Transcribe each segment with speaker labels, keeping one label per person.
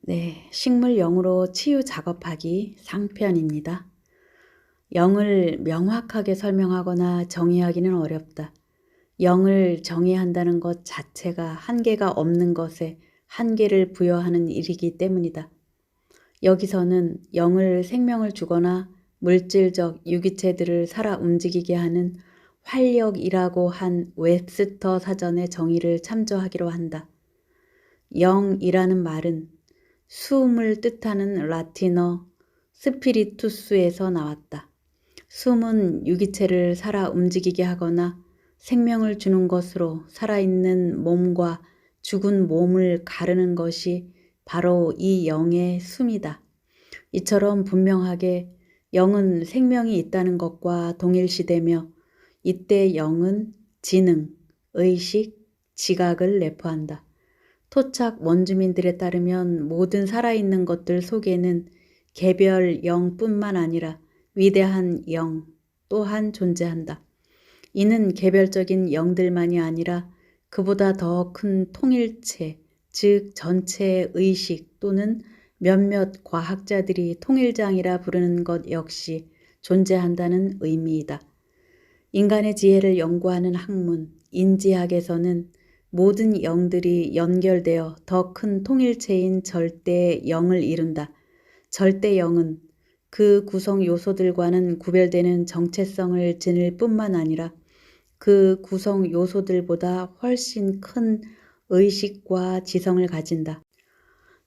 Speaker 1: 네, 식물 영으로 치유 작업하기 상편입니다. 영을 명확하게 설명하거나 정의하기는 어렵다. 영을 정의한다는 것 자체가 한계가 없는 것에 한계를 부여하는 일이기 때문이다. 여기서는 영을 생명을 주거나 물질적 유기체들을 살아 움직이게 하는 활력이라고 한 웹스터 사전의 정의를 참조하기로 한다. 영이라는 말은 숨을 뜻하는 라틴어 스피리투스에서 나왔다. 숨은 유기체를 살아 움직이게 하거나 생명을 주는 것으로 살아있는 몸과 죽은 몸을 가르는 것이 바로 이 영의 숨이다. 이처럼 분명하게 영은 생명이 있다는 것과 동일시되며 이때 영은 지능, 의식, 지각을 내포한다. 토착 원주민들에 따르면 모든 살아있는 것들 속에는 개별 영뿐만 아니라 위대한 영 또한 존재한다. 이는 개별적인 영들만이 아니라 그보다 더 큰 통일체, 즉 전체의 의식 또는 몇몇 과학자들이 통일장이라 부르는 것 역시 존재한다는 의미이다. 인간의 지혜를 연구하는 학문, 인지학에서는 모든 영들이 연결되어 더 큰 통일체인 절대의 영을 이룬다. 절대 영은 그 구성 요소들과는 구별되는 정체성을 지닐 뿐만 아니라 그 구성 요소들보다 훨씬 큰 의식과 지성을 가진다.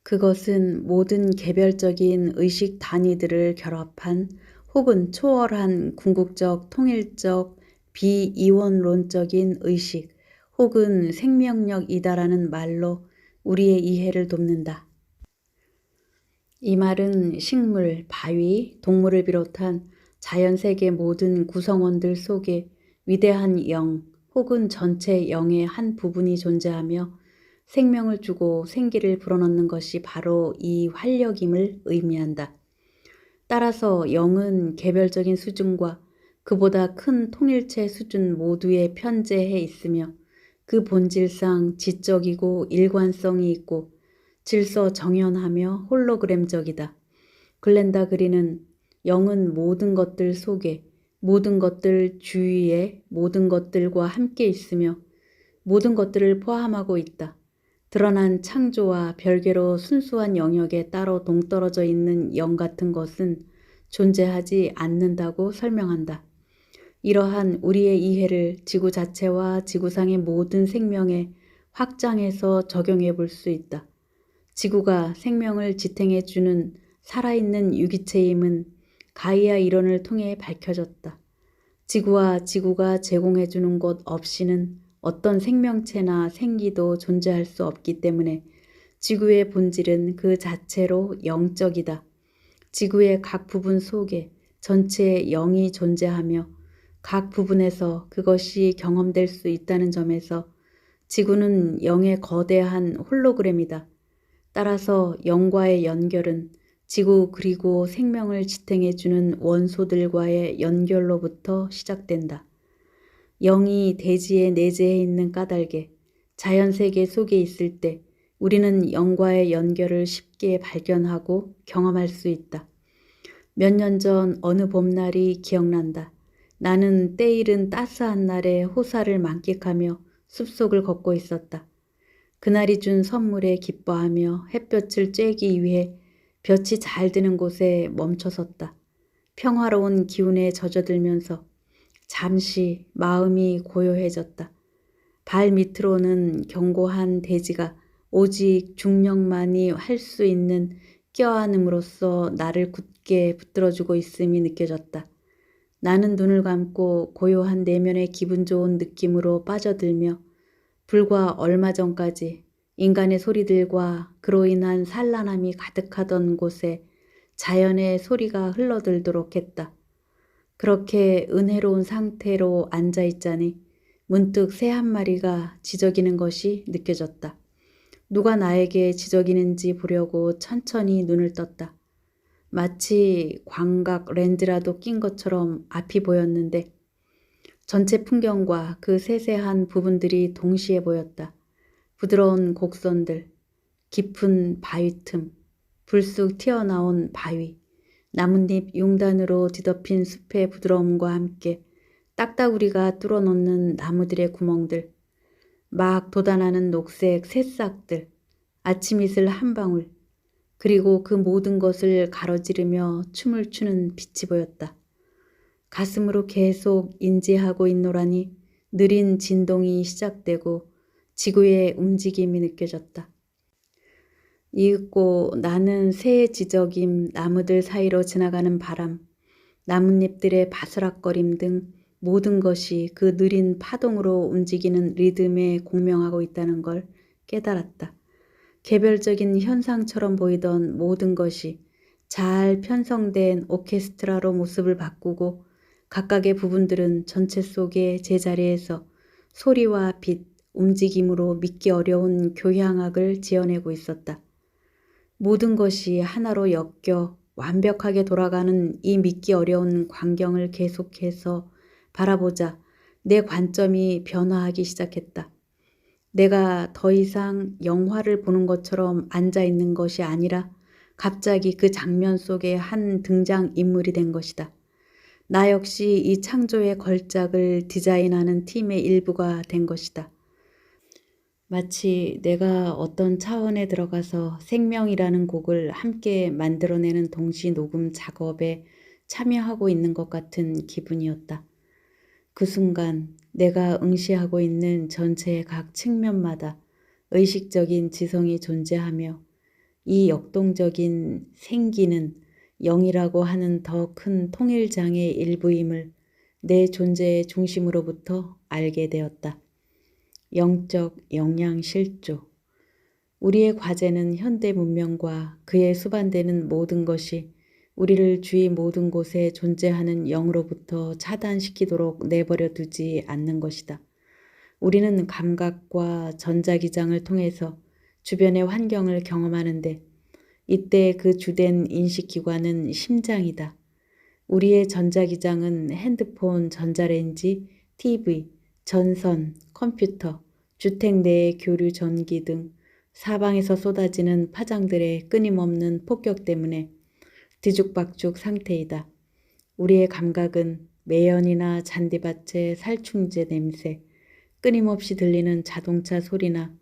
Speaker 1: 그것은 모든 개별적인 의식 단위들을 결합한 혹은 초월한 궁극적, 통일적, 비이원론적인 의식 혹은 생명력이다라는 말로 우리의 이해를 돕는다. 이 말은 식물, 바위, 동물을 비롯한 자연세계 모든 구성원들 속에 위대한 영 혹은 전체 영의 한 부분이 존재하며 생명을 주고 생기를 불어넣는 것이 바로 이 활력임을 의미한다. 따라서 영은 개별적인 수준과 그보다 큰 통일체 수준 모두에 편재해 있으며 그 본질상 지적이고 일관성이 있고 질서정연하며 홀로그램적이다. 글렌다 그린은 영은 모든 것들 속에 모든 것들 주위에 모든 것들과 함께 있으며 모든 것들을 포함하고 있다. 드러난 창조와 별개로 순수한 영역에 따로 동떨어져 있는 영 같은 것은 존재하지 않는다고 설명한다. 이러한 우리의 이해를 지구 자체와 지구상의 모든 생명에 확장해서 적용해 볼 수 있다. 지구가 생명을 지탱해 주는 살아있는 유기체임은 가이아 이론을 통해 밝혀졌다. 지구와 지구가 제공해 주는 것 없이는 어떤 생명체나 생기도 존재할 수 없기 때문에 지구의 본질은 그 자체로 영적이다. 지구의 각 부분 속에 전체의 영이 존재하며 각 부분에서 그것이 경험될 수 있다는 점에서 지구는 영의 거대한 홀로그램이다. 따라서 영과의 연결은 지구 그리고 생명을 지탱해주는 원소들과의 연결로부터 시작된다. 영이 대지에 내재해 있는 까닭에 자연세계 속에 있을 때 우리는 영과의 연결을 쉽게 발견하고 경험할 수 있다. 몇 년 전 어느 봄날이 기억난다. 나는 때이른 따스한 날에 호사를 만끽하며 숲속을 걷고 있었다. 그날이 준 선물에 기뻐하며 햇볕을 쬐기 위해 볕이 잘 드는 곳에 멈춰섰다. 평화로운 기운에 젖어들면서 잠시 마음이 고요해졌다. 발 밑으로는 견고한 대지가 오직 중력만이 할 수 있는 껴안음으로써 나를 굳게 붙들어주고 있음이 느껴졌다. 나는 눈을 감고 고요한 내면의 기분 좋은 느낌으로 빠져들며 불과 얼마 전까지 인간의 소리들과 그로 인한 산란함이 가득하던 곳에 자연의 소리가 흘러들도록 했다. 그렇게 은혜로운 상태로 앉아있자니 문득 새 한 마리가 지저귀는 것이 느껴졌다. 누가 나에게 지저귀는지 보려고 천천히 눈을 떴다. 마치 광각 렌즈라도 낀 것처럼 앞이 보였는데 전체 풍경과 그 세세한 부분들이 동시에 보였다. 부드러운 곡선들, 깊은 바위 틈, 불쑥 튀어나온 바위, 나뭇잎 용단으로 뒤덮인 숲의 부드러움과 함께 딱따구리가 뚫어놓는 나무들의 구멍들, 막 돋아나는 녹색 새싹들, 아침 이슬 한 방울, 그리고 그 모든 것을 가로지르며 춤을 추는 빛이 보였다. 가슴으로 계속 인지하고 있노라니 느린 진동이 시작되고 지구의 움직임이 느껴졌다. 이윽고 나는 새의 지저귐, 나무들 사이로 지나가는 바람, 나뭇잎들의 바스락거림 등 모든 것이 그 느린 파동으로 움직이는 리듬에 공명하고 있다는 걸 깨달았다. 개별적인 현상처럼 보이던 모든 것이 잘 편성된 오케스트라로 모습을 바꾸고 각각의 부분들은 전체 속의 제자리에서 소리와 빛, 움직임으로 믿기 어려운 교향악을 지어내고 있었다. 모든 것이 하나로 엮여 완벽하게 돌아가는 이 믿기 어려운 광경을 계속해서 바라보자 내 관점이 변화하기 시작했다. 내가 더 이상 영화를 보는 것처럼 앉아있는 것이 아니라 갑자기 그 장면 속의 한 등장인물이 된 것이다. 나 역시 이 창조의 걸작을 디자인하는 팀의 일부가 된 것이다. 마치 내가 어떤 차원에 들어가서 생명이라는 곡을 함께 만들어내는 동시 녹음 작업에 참여하고 있는 것 같은 기분이었다. 그 순간 내가 응시하고 있는 전체의 각 측면마다 의식적인 지성이 존재하며 이 역동적인 생기는 영이라고 하는 더 큰 통일장의 일부임을 내 존재의 중심으로부터 알게 되었다. 영적 영양실조. 우리의 과제는 현대 문명과 그에 수반되는 모든 것이 우리를 주위 모든 곳에 존재하는 영으로부터 차단시키도록 내버려 두지 않는 것이다. 우리는 감각과 전자기장을 통해서 주변의 환경을 경험하는데 이때 그 주된 인식기관은 심장이다. 우리의 전자기장은 핸드폰, 전자레인지, TV, 전선, 컴퓨터, 주택 내의 교류 전기 등 사방에서 쏟아지는 파장들의 끊임없는 폭격 때문에 뒤죽박죽 상태이다. 우리의 감각은 매연이나 잔디밭의 살충제 냄새, 끊임없이 들리는 자동차 소리나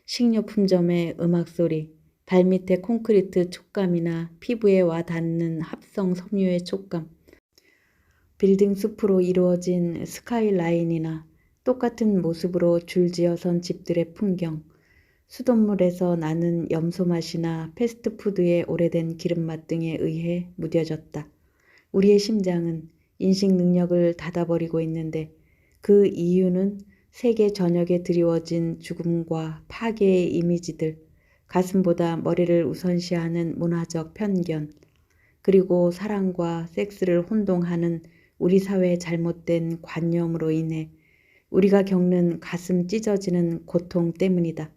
Speaker 1: 식료품점의 음악 소리, 발밑의 콘크리트 촉감이나 피부에 와 닿는 합성 섬유의 촉감, 빌딩 숲으로 이루어진 스카이라인이나 똑같은 모습으로 줄지어 선 집들의 풍경, 수돗물에서 나는 염소 맛이나 패스트푸드의 오래된 기름맛 등에 의해 무뎌졌다. 우리의 심장은 인식 능력을 닫아버리고 있는데 그 이유는 세계 전역에 드리워진 죽음과 파괴의 이미지들, 가슴보다 머리를 우선시하는 문화적 편견, 그리고 사랑과 섹스를 혼동하는 우리 사회의 잘못된 관념으로 인해 우리가 겪는 가슴 찢어지는 고통 때문이다.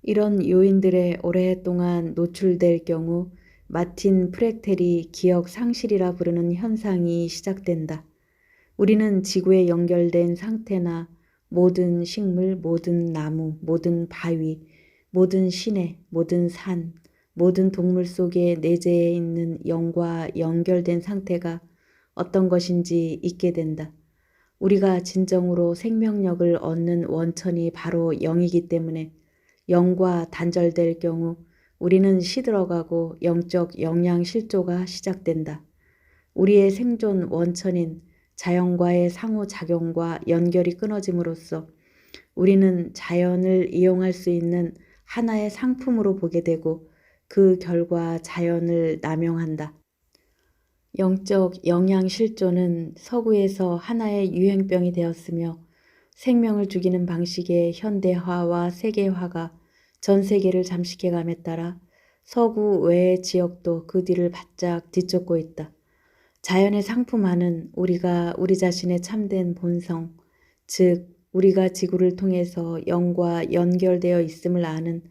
Speaker 1: 이런 요인들에 오랫동안 노출될 경우 마틴 프랙텔이 기억 상실이라 부르는 현상이 시작된다. 우리는 지구에 연결된 상태나 모든 식물, 모든 나무, 모든 바위, 모든 시내, 모든 산, 모든 동물 속에 내재해 있는 영과 연결된 상태가 어떤 것인지 잊게 된다. 우리가 진정으로 생명력을 얻는 원천이 바로 영이기 때문에 영과 단절될 경우 우리는 시들어가고 영적 영양실조가 시작된다. 우리의 생존 원천인 자연과의 상호작용과 연결이 끊어짐으로써 우리는 자연을 이용할 수 있는 하나의 상품으로 보게 되고 그 결과 자연을 남용한다. 영적 영양실조는 서구에서 하나의 유행병이 되었으며 생명을 죽이는 방식의 현대화와 세계화가 전 세계를 잠식해감에 따라 서구 외의 지역도 그 뒤를 바짝 뒤쫓고 있다. 자연의 상품화는 우리가 우리 자신의 참된 본성, 즉 우리가 지구를 통해서 영과 연결되어 있음을 아는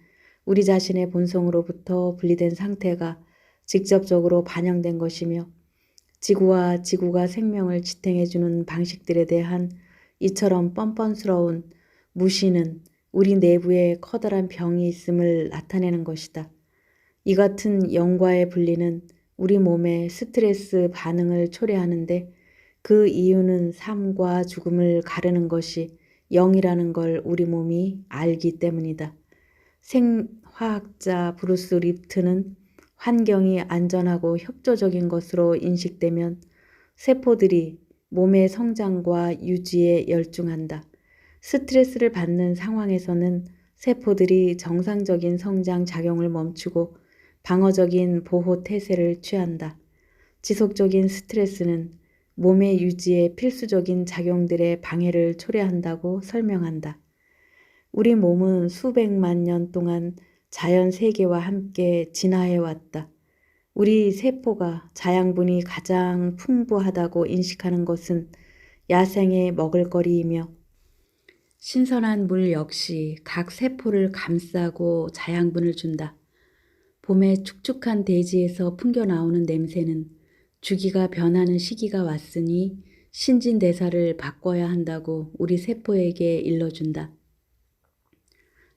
Speaker 1: 우리 자신의 본성으로부터 분리된 상태가 직접적으로 반영된 것이며 지구와 지구가 생명을 지탱해주는 방식들에 대한 이처럼 뻔뻔스러운 무시는 우리 내부에 커다란 병이 있음을 나타내는 것이다. 이 같은 영과의 분리는 우리 몸에 스트레스 반응을 초래하는데 그 이유는 삶과 죽음을 가르는 것이 영이라는 걸 우리 몸이 알기 때문이다. 생화학자 브루스 리프트는 환경이 안전하고 협조적인 것으로 인식되면 세포들이 몸의 성장과 유지에 열중한다. 스트레스를 받는 상황에서는 세포들이 정상적인 성장 작용을 멈추고 방어적인 보호 태세를 취한다. 지속적인 스트레스는 몸의 유지에 필수적인 작용들의 방해를 초래한다고 설명한다. 우리 몸은 수백만 년 동안 자연 세계와 함께 진화해왔다. 우리 세포가 자양분이 가장 풍부하다고 인식하는 것은 야생의 먹을거리이며 신선한 물 역시 각 세포를 감싸고 자양분을 준다. 봄에 축축한 대지에서 풍겨나오는 냄새는 주기가 변하는 시기가 왔으니 신진대사를 바꿔야 한다고 우리 세포에게 일러준다.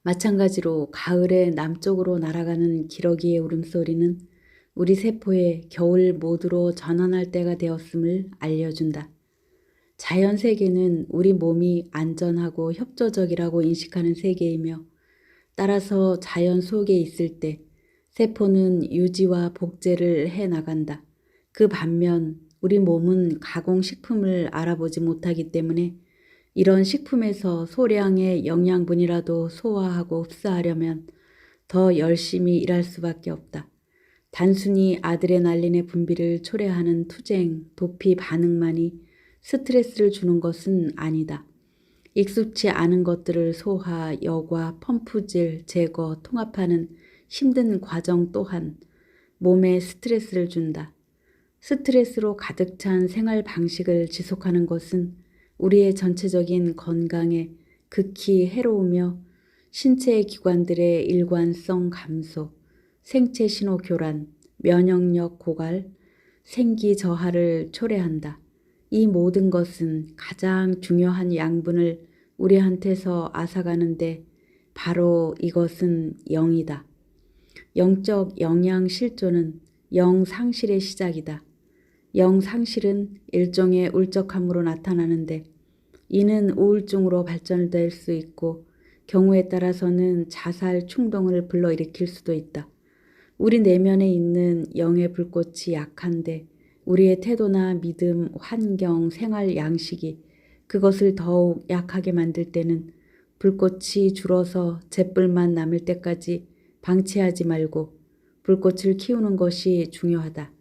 Speaker 1: 마찬가지로 가을에 남쪽으로 날아가는 기러기의 울음소리는 우리 세포에 겨울 모드로 전환할 때가 되었음을 알려준다. 자연 세계는 우리 몸이 안전하고 협조적이라고 인식하는 세계이며 따라서 자연 속에 있을 때 세포는 유지와 복제를 해나간다. 그 반면 우리 몸은 가공식품을 알아보지 못하기 때문에 이런 식품에서 소량의 영양분이라도 소화하고 흡수하려면 더 열심히 일할 수밖에 없다. 단순히 아드레날린의 분비를 초래하는 투쟁, 도피 반응만이 스트레스를 주는 것은 아니다. 익숙치 않은 것들을 소화, 여과, 펌프질, 제거, 통합하는 힘든 과정 또한 몸에 스트레스를 준다. 스트레스로 가득 찬 생활 방식을 지속하는 것은 우리의 전체적인 건강에 극히 해로우며 신체의 기관들의 일관성 감소, 생체 신호 교란, 면역력 고갈, 생기 저하를 초래한다. 이 모든 것은 가장 중요한 양분을 우리한테서 앗아가는데 바로 이것은 영이다. 영적 영양 실조는 영 상실의 시작이다. 영 상실은 일종의 울적함으로 나타나는데 이는 우울증으로 발전될 수 있고 경우에 따라서는 자살 충동을 불러일으킬 수도 있다. 우리 내면에 있는 영의 불꽃이 약한데 우리의 태도나 믿음, 환경, 생활 양식이 그것을 더욱 약하게 만들 때는 불꽃이 줄어서 잿불만 남을 때까지 방치하지 말고 불꽃을 키우는 것이 중요하다.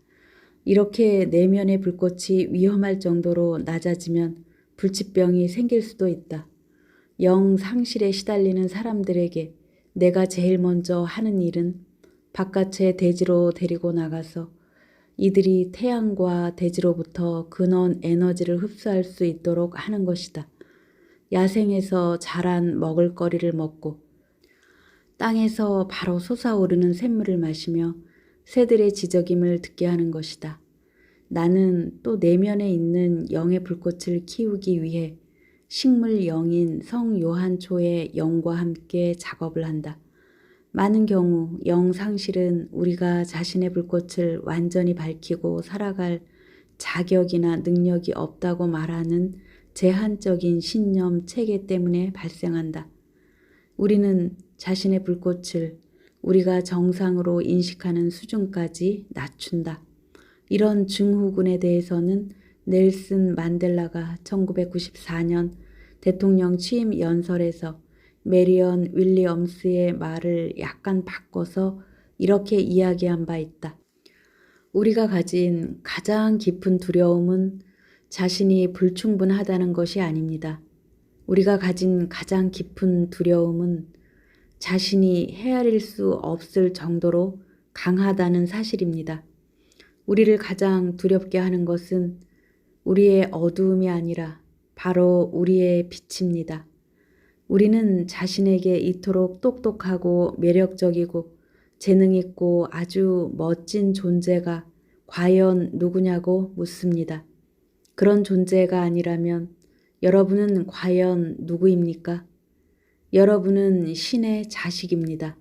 Speaker 1: 이렇게 내면의 불꽃이 위험할 정도로 낮아지면 불치병이 생길 수도 있다. 영 상실에 시달리는 사람들에게 내가 제일 먼저 하는 일은 바깥의 대지로 데리고 나가서 이들이 태양과 대지로부터 근원 에너지를 흡수할 수 있도록 하는 것이다. 야생에서 자란 먹을거리를 먹고 땅에서 바로 솟아오르는 샘물을 마시며 새들의 지저김을 듣게 하는 것이다. 나는 또 내면에 있는 영의 불꽃을 키우기 위해 식물 영인 성 요한초의 영과 함께 작업을 한다. 많은 경우 영 상실은 우리가 자신의 불꽃을 완전히 밝히고 살아갈 자격이나 능력이 없다고 말하는 제한적인 신념 체계 때문에 발생한다. 우리는 자신의 불꽃을 우리가 정상으로 인식하는 수준까지 낮춘다. 이런 증후군에 대해서는 넬슨 만델라가 1994년 대통령 취임 연설에서 메리언 윌리엄스의 말을 약간 바꿔서 이렇게 이야기한 바 있다. 우리가 가진 가장 깊은 두려움은 자신이 불충분하다는 것이 아닙니다. 우리가 가진 가장 깊은 두려움은 자신이 헤아릴 수 없을 정도로 강하다는 사실입니다. 우리를 가장 두렵게 하는 것은 우리의 어두움이 아니라 바로 우리의 빛입니다. 우리는 자신에게 이토록 똑똑하고 매력적이고 재능 있고 아주 멋진 존재가 과연 누구냐고 묻습니다. 그런 존재가 아니라면 여러분은 과연 누구입니까? 여러분은 신의 자식입니다.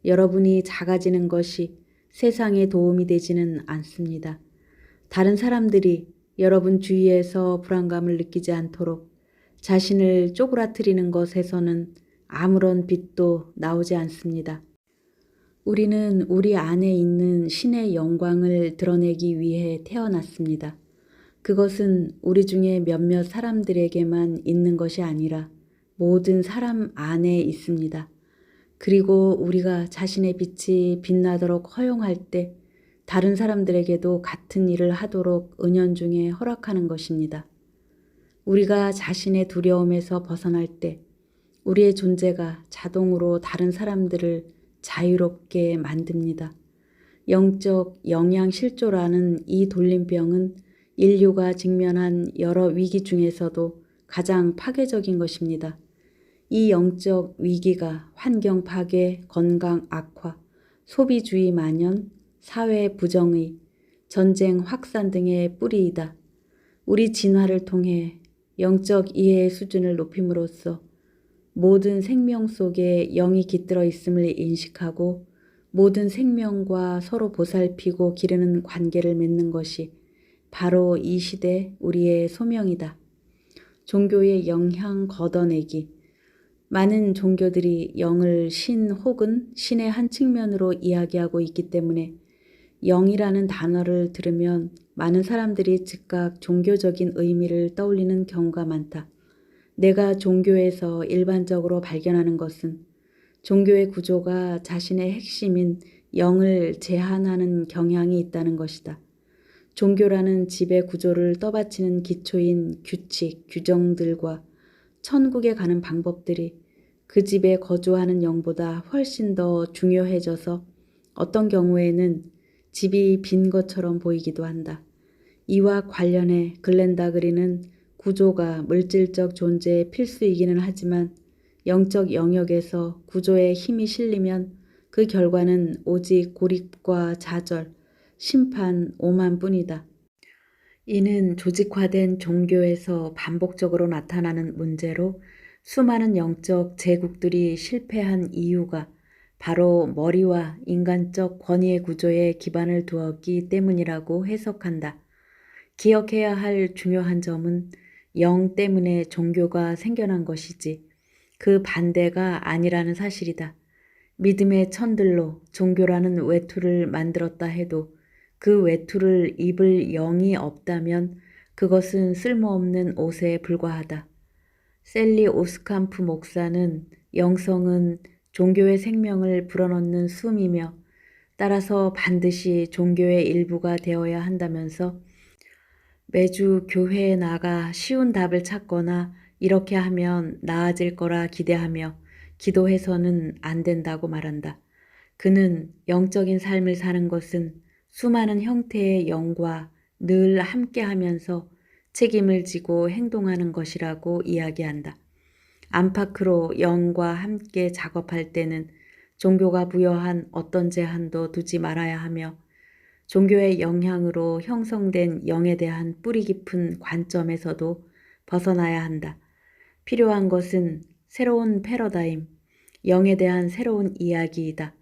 Speaker 1: 여러분이 작아지는 것이 세상에 도움이 되지는 않습니다. 다른 사람들이 여러분 주위에서 불안감을 느끼지 않도록 자신을 쪼그라뜨리는 것에서는 아무런 빛도 나오지 않습니다. 우리는 우리 안에 있는 신의 영광을 드러내기 위해 태어났습니다. 그것은 우리 중에 몇몇 사람들에게만 있는 것이 아니라 모든 사람 안에 있습니다. 그리고 우리가 자신의 빛이 빛나도록 허용할 때 다른 사람들에게도 같은 일을 하도록 은연중에 허락하는 것입니다. 우리가 자신의 두려움에서 벗어날 때 우리의 존재가 자동으로 다른 사람들을 자유롭게 만듭니다. 영적 영양실조라는 이 돌림병은 인류가 직면한 여러 위기 중에서도 가장 파괴적인 것입니다. 이 영적 위기가 환경 파괴, 건강 악화, 소비주의 만연, 사회 부정의, 전쟁 확산 등의 뿌리이다. 우리 진화를 통해 영적 이해의 수준을 높임으로써 모든 생명 속에 영이 깃들어 있음을 인식하고 모든 생명과 서로 보살피고 기르는 관계를 맺는 것이 바로 이 시대 우리의 소명이다. 종교의 영향 걷어내기. 많은 종교들이 영을 신 혹은 신의 한 측면으로 이야기하고 있기 때문에 영이라는 단어를 들으면 많은 사람들이 즉각 종교적인 의미를 떠올리는 경우가 많다. 내가 종교에서 일반적으로 발견하는 것은 종교의 구조가 자신의 핵심인 영을 제한하는 경향이 있다는 것이다. 종교라는 집의 구조를 떠받치는 기초인 규칙, 규정들과 천국에 가는 방법들이 그 집에 거주하는 영보다 훨씬 더 중요해져서 어떤 경우에는 집이 빈 것처럼 보이기도 한다. 이와 관련해 글렌다 그린은 구조가 물질적 존재의 필수이기는 하지만 영적 영역에서 구조에 힘이 실리면 그 결과는 오직 고립과 좌절, 심판, 오만뿐이다. 이는 조직화된 종교에서 반복적으로 나타나는 문제로 수많은 영적 제국들이 실패한 이유가 바로 머리와 인간적 권위의 구조에 기반을 두었기 때문이라고 해석한다. 기억해야 할 중요한 점은 영 때문에 종교가 생겨난 것이지 그 반대가 아니라는 사실이다. 믿음의 천들로 종교라는 외투를 만들었다 해도 그 외투를 입을 영이 없다면 그것은 쓸모없는 옷에 불과하다. 셀리 오스캄프 목사는 영성은 종교의 생명을 불어넣는 숨이며 따라서 반드시 종교의 일부가 되어야 한다면서 매주 교회에 나가 쉬운 답을 찾거나 이렇게 하면 나아질 거라 기대하며 기도해서는 안 된다고 말한다. 그는 영적인 삶을 사는 것은 수많은 형태의 영과 늘 함께하면서 책임을 지고 행동하는 것이라고 이야기한다. 안팎으로 영과 함께 작업할 때는 종교가 부여한 어떤 제한도 두지 말아야 하며 종교의 영향으로 형성된 영에 대한 뿌리 깊은 관점에서도 벗어나야 한다. 필요한 것은 새로운 패러다임, 영에 대한 새로운 이야기이다.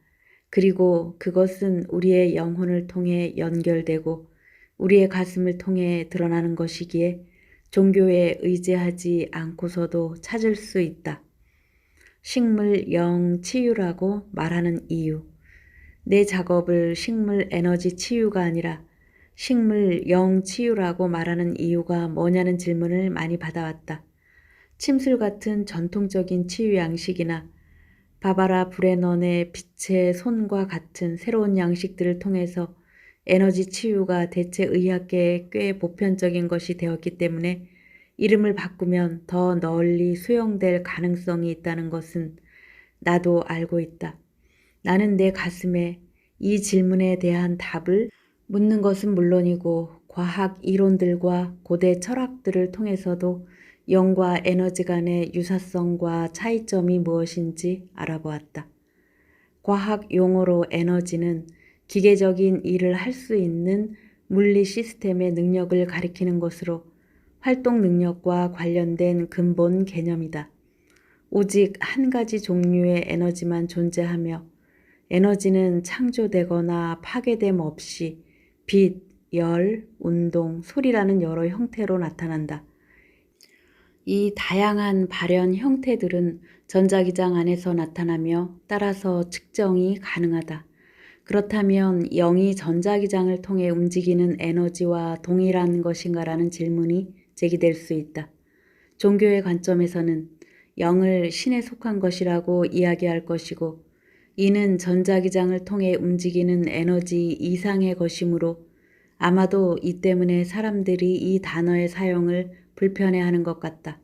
Speaker 1: 그리고 그것은 우리의 영혼을 통해 연결되고 우리의 가슴을 통해 드러나는 것이기에 종교에 의지하지 않고서도 찾을 수 있다. 식물 영 치유라고 말하는 이유. 내 작업을 식물 에너지 치유가 아니라 식물 영 치유라고 말하는 이유가 뭐냐는 질문을 많이 받아왔다. 침술 같은 전통적인 치유 양식이나 바바라 브레넌의 빛의 손과 같은 새로운 양식들을 통해서 에너지 치유가 대체 의학계에 꽤 보편적인 것이 되었기 때문에 이름을 바꾸면 더 널리 수용될 가능성이 있다는 것은 나도 알고 있다. 나는 내 가슴에 이 질문에 대한 답을 묻는 것은 물론이고 과학 이론들과 고대 철학들을 통해서도 영과 에너지 간의 유사성과 차이점이 무엇인지 알아보았다. 과학 용어로 에너지는 기계적인 일을 할 수 있는 물리 시스템의 능력을 가리키는 것으로 활동 능력과 관련된 근본 개념이다. 오직 한 가지 종류의 에너지만 존재하며 에너지는 창조되거나 파괴됨 없이 빛, 열, 운동, 소리라는 여러 형태로 나타난다. 이 다양한 발현 형태들은 전자기장 안에서 나타나며 따라서 측정이 가능하다. 그렇다면 0이 전자기장을 통해 움직이는 에너지와 동일한 것인가라는 질문이 제기될 수 있다. 종교의 관점에서는 0을 신에 속한 것이라고 이야기할 것이고, 이는 전자기장을 통해 움직이는 에너지 이상의 것이므로 아마도 이 때문에 사람들이 이 단어의 사용을 불편해하는 것 같다.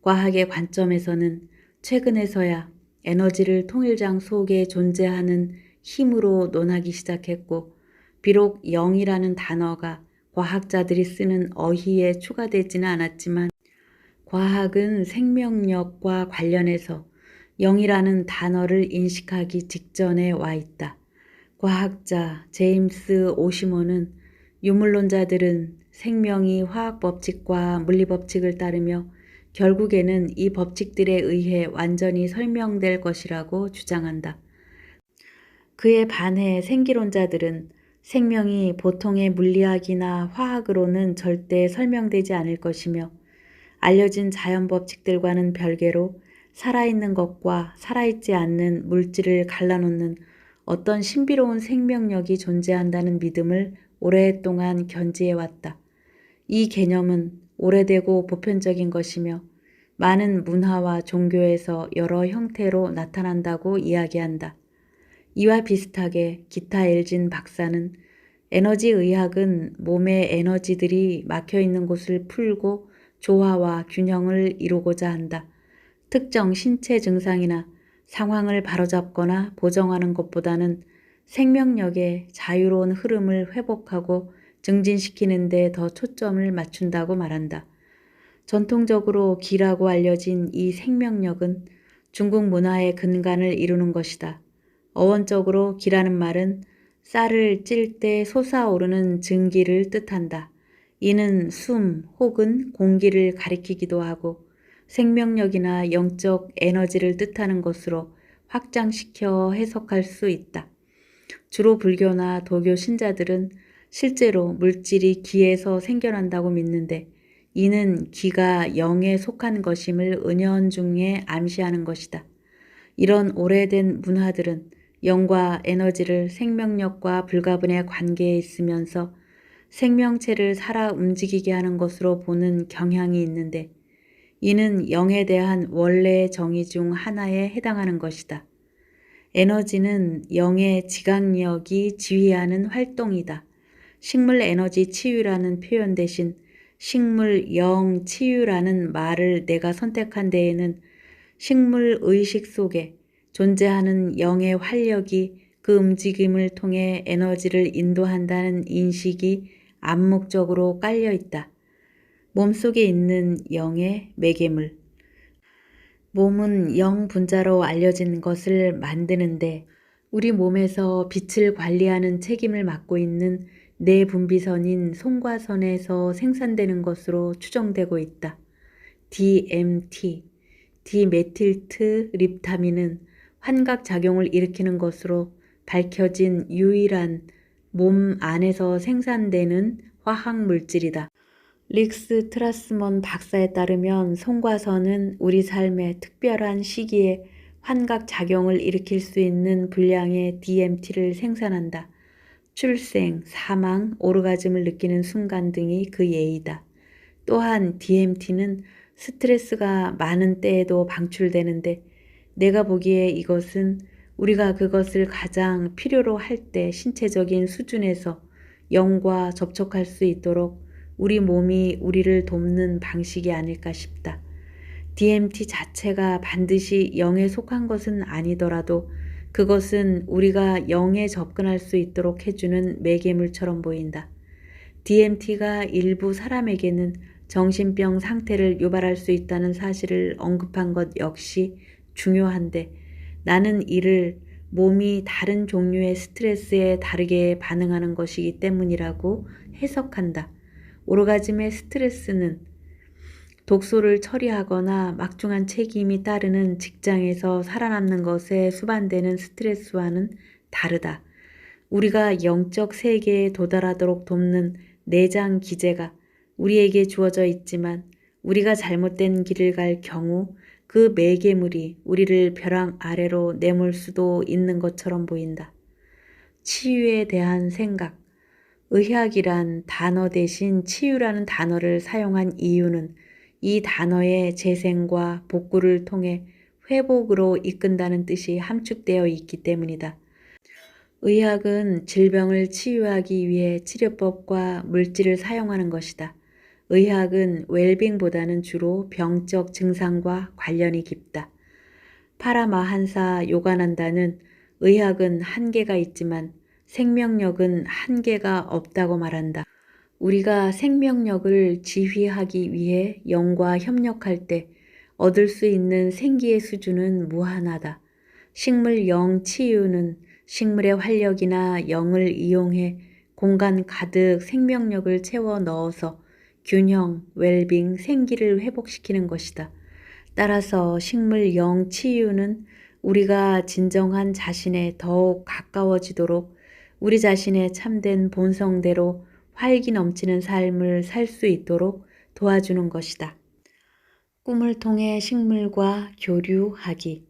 Speaker 1: 과학의 관점에서는 최근에서야 에너지를 통일장 속에 존재하는 힘으로 논하기 시작했고, 비록 0이라는 단어가 과학자들이 쓰는 어휘에 추가되지는 않았지만 과학은 생명력과 관련해서 0이라는 단어를 인식하기 직전에 와 있다. 과학자 제임스 오시모는 유물론자들은 생명이 화학 법칙과 물리 법칙을 따르며 결국에는 이 법칙들에 의해 완전히 설명될 것이라고 주장한다. 그에 반해 생기론자들은 생명이 보통의 물리학이나 화학으로는 절대 설명되지 않을 것이며, 알려진 자연 법칙들과는 별개로 살아있는 것과 살아있지 않는 물질을 갈라놓는 어떤 신비로운 생명력이 존재한다는 믿음을 오랫동안 견지해왔다. 이 개념은 오래되고 보편적인 것이며 많은 문화와 종교에서 여러 형태로 나타난다고 이야기한다. 이와 비슷하게 기타 엘진 박사는 에너지 의학은 몸의 에너지들이 막혀있는 곳을 풀고 조화와 균형을 이루고자 한다. 특정 신체 증상이나 상황을 바로잡거나 보정하는 것보다는 생명력의 자유로운 흐름을 회복하고 증진시키는 데 더 초점을 맞춘다고 말한다. 전통적으로 기라고 알려진 이 생명력은 중국 문화의 근간을 이루는 것이다. 어원적으로 기라는 말은 쌀을 찔 때 솟아오르는 증기를 뜻한다. 이는 숨 혹은 공기를 가리키기도 하고 생명력이나 영적 에너지를 뜻하는 것으로 확장시켜 해석할 수 있다. 주로 불교나 도교 신자들은 실제로 물질이 기에서 생겨난다고 믿는데, 이는 기가 영에 속한 것임을 은연중에 암시하는 것이다. 이런 오래된 문화들은 영과 에너지를 생명력과 불가분의 관계에 있으면서 생명체를 살아 움직이게 하는 것으로 보는 경향이 있는데, 이는 영에 대한 원래의 정의 중 하나에 해당하는 것이다. 에너지는 영의 지각력이 지휘하는 활동이다. 식물 에너지 치유라는 표현 대신 식물 영 치유라는 말을 내가 선택한 데에는 식물 의식 속에 존재하는 영의 활력이 그 움직임을 통해 에너지를 인도한다는 인식이 암묵적으로 깔려 있다. 몸속에 있는 영의 매개물. 몸은 영 분자로 알려진 것을 만드는데 우리 몸에서 빛을 관리하는 책임을 맡고 있는 내분비선인 송과선에서 생산되는 것으로 추정되고 있다. DMT, 디메틸트립타민은 환각작용을 일으키는 것으로 밝혀진 유일한 몸 안에서 생산되는 화학물질이다. 릭스 트라스먼 박사에 따르면 송과선은 우리 삶의 특별한 시기에 환각작용을 일으킬 수 있는 분량의 DMT를 생산한다. 출생, 사망, 오르가즘을 느끼는 순간 등이 그 예이다. 또한 DMT는 스트레스가 많은 때에도 방출되는데, 내가 보기에 이것은 우리가 그것을 가장 필요로 할 때 신체적인 수준에서 영과 접촉할 수 있도록 우리 몸이 우리를 돕는 방식이 아닐까 싶다. DMT 자체가 반드시 영에 속한 것은 아니더라도 그것은 우리가 영에 접근할 수 있도록 해주는 매개물처럼 보인다. DMT가 일부 사람에게는 정신병 상태를 유발할 수 있다는 사실을 언급한 것 역시 중요한데, 나는 이를 몸이 다른 종류의 스트레스에 다르게 반응하는 것이기 때문이라고 해석한다. 오르가즘의 스트레스는 독소를 처리하거나 막중한 책임이 따르는 직장에서 살아남는 것에 수반되는 스트레스와는 다르다. 우리가 영적 세계에 도달하도록 돕는 내장 기제가 우리에게 주어져 있지만 우리가 잘못된 길을 갈 경우 그 매개물이 우리를 벼랑 아래로 내몰 수도 있는 것처럼 보인다. 치유에 대한 생각. 의학이란 단어 대신 치유라는 단어를 사용한 이유는 이 단어의 재생과 복구를 통해 회복으로 이끈다는 뜻이 함축되어 있기 때문이다. 의학은 질병을 치유하기 위해 치료법과 물질을 사용하는 것이다. 의학은 웰빙보다는 주로 병적 증상과 관련이 깊다. 파라마한사 요가난다는 의학은 한계가 있지만 생명력은 한계가 없다고 말한다. 우리가 생명력을 지휘하기 위해 영과 협력할 때 얻을 수 있는 생기의 수준은 무한하다. 식물 영 치유는 식물의 활력이나 영을 이용해 공간 가득 생명력을 채워 넣어서 균형, 웰빙, 생기를 회복시키는 것이다. 따라서 식물 영 치유는 우리가 진정한 자신에 더욱 가까워지도록 우리 자신의 참된 본성대로 활기 넘치는 삶을 살 수 있도록 도와주는 것이다. 꿈을 통해 식물과 교류하기.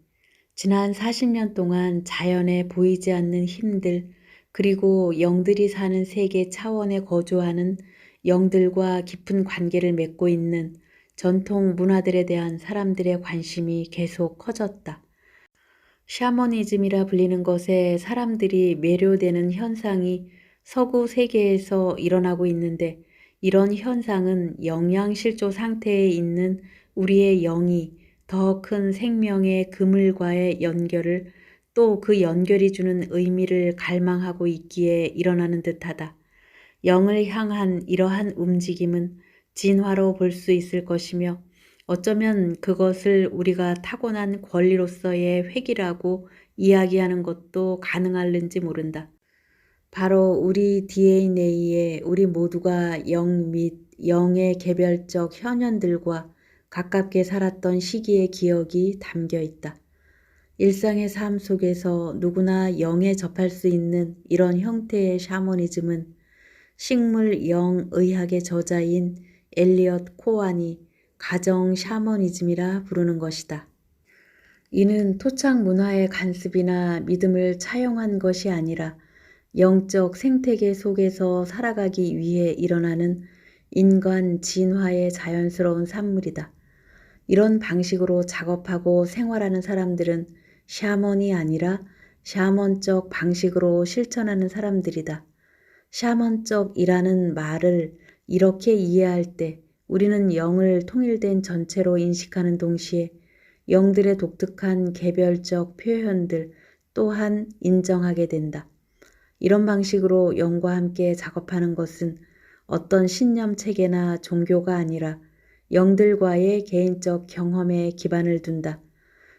Speaker 1: 지난 40년 동안 자연에 보이지 않는 힘들, 그리고 영들이 사는 세계 차원에 거주하는 영들과 깊은 관계를 맺고 있는 전통 문화들에 대한 사람들의 관심이 계속 커졌다. 샤머니즘이라 불리는 것에 사람들이 매료되는 현상이 서구 세계에서 일어나고 있는데, 이런 현상은 영양실조 상태에 있는 우리의 영이 더 큰 생명의 그물과의 연결을, 또 그 연결이 주는 의미를 갈망하고 있기에 일어나는 듯하다. 영을 향한 이러한 움직임은 진화로 볼 수 있을 것이며, 어쩌면 그것을 우리가 타고난 권리로서의 획이라고 이야기하는 것도 가능할는지 모른다. 바로 우리 DNA에 우리 모두가 영 및 영의 개별적 현현들과 가깝게 살았던 시기의 기억이 담겨 있다. 일상의 삶 속에서 누구나 영에 접할 수 있는 이런 형태의 샤머니즘은 식물 영 의학의 저자인 엘리엇 코안이 가정 샤머니즘이라 부르는 것이다. 이는 토착 문화의 간습이나 믿음을 차용한 것이 아니라 영적 생태계 속에서 살아가기 위해 일어나는 인간 진화의 자연스러운 산물이다. 이런 방식으로 작업하고 생활하는 사람들은 샤먼이 아니라 샤먼적 방식으로 실천하는 사람들이다. 샤먼적이라는 말을 이렇게 이해할 때 우리는 영을 통일된 전체로 인식하는 동시에 영들의 독특한 개별적 표현들 또한 인정하게 된다. 이런 방식으로 영과 함께 작업하는 것은 어떤 신념 체계나 종교가 아니라 영들과의 개인적 경험에 기반을 둔다.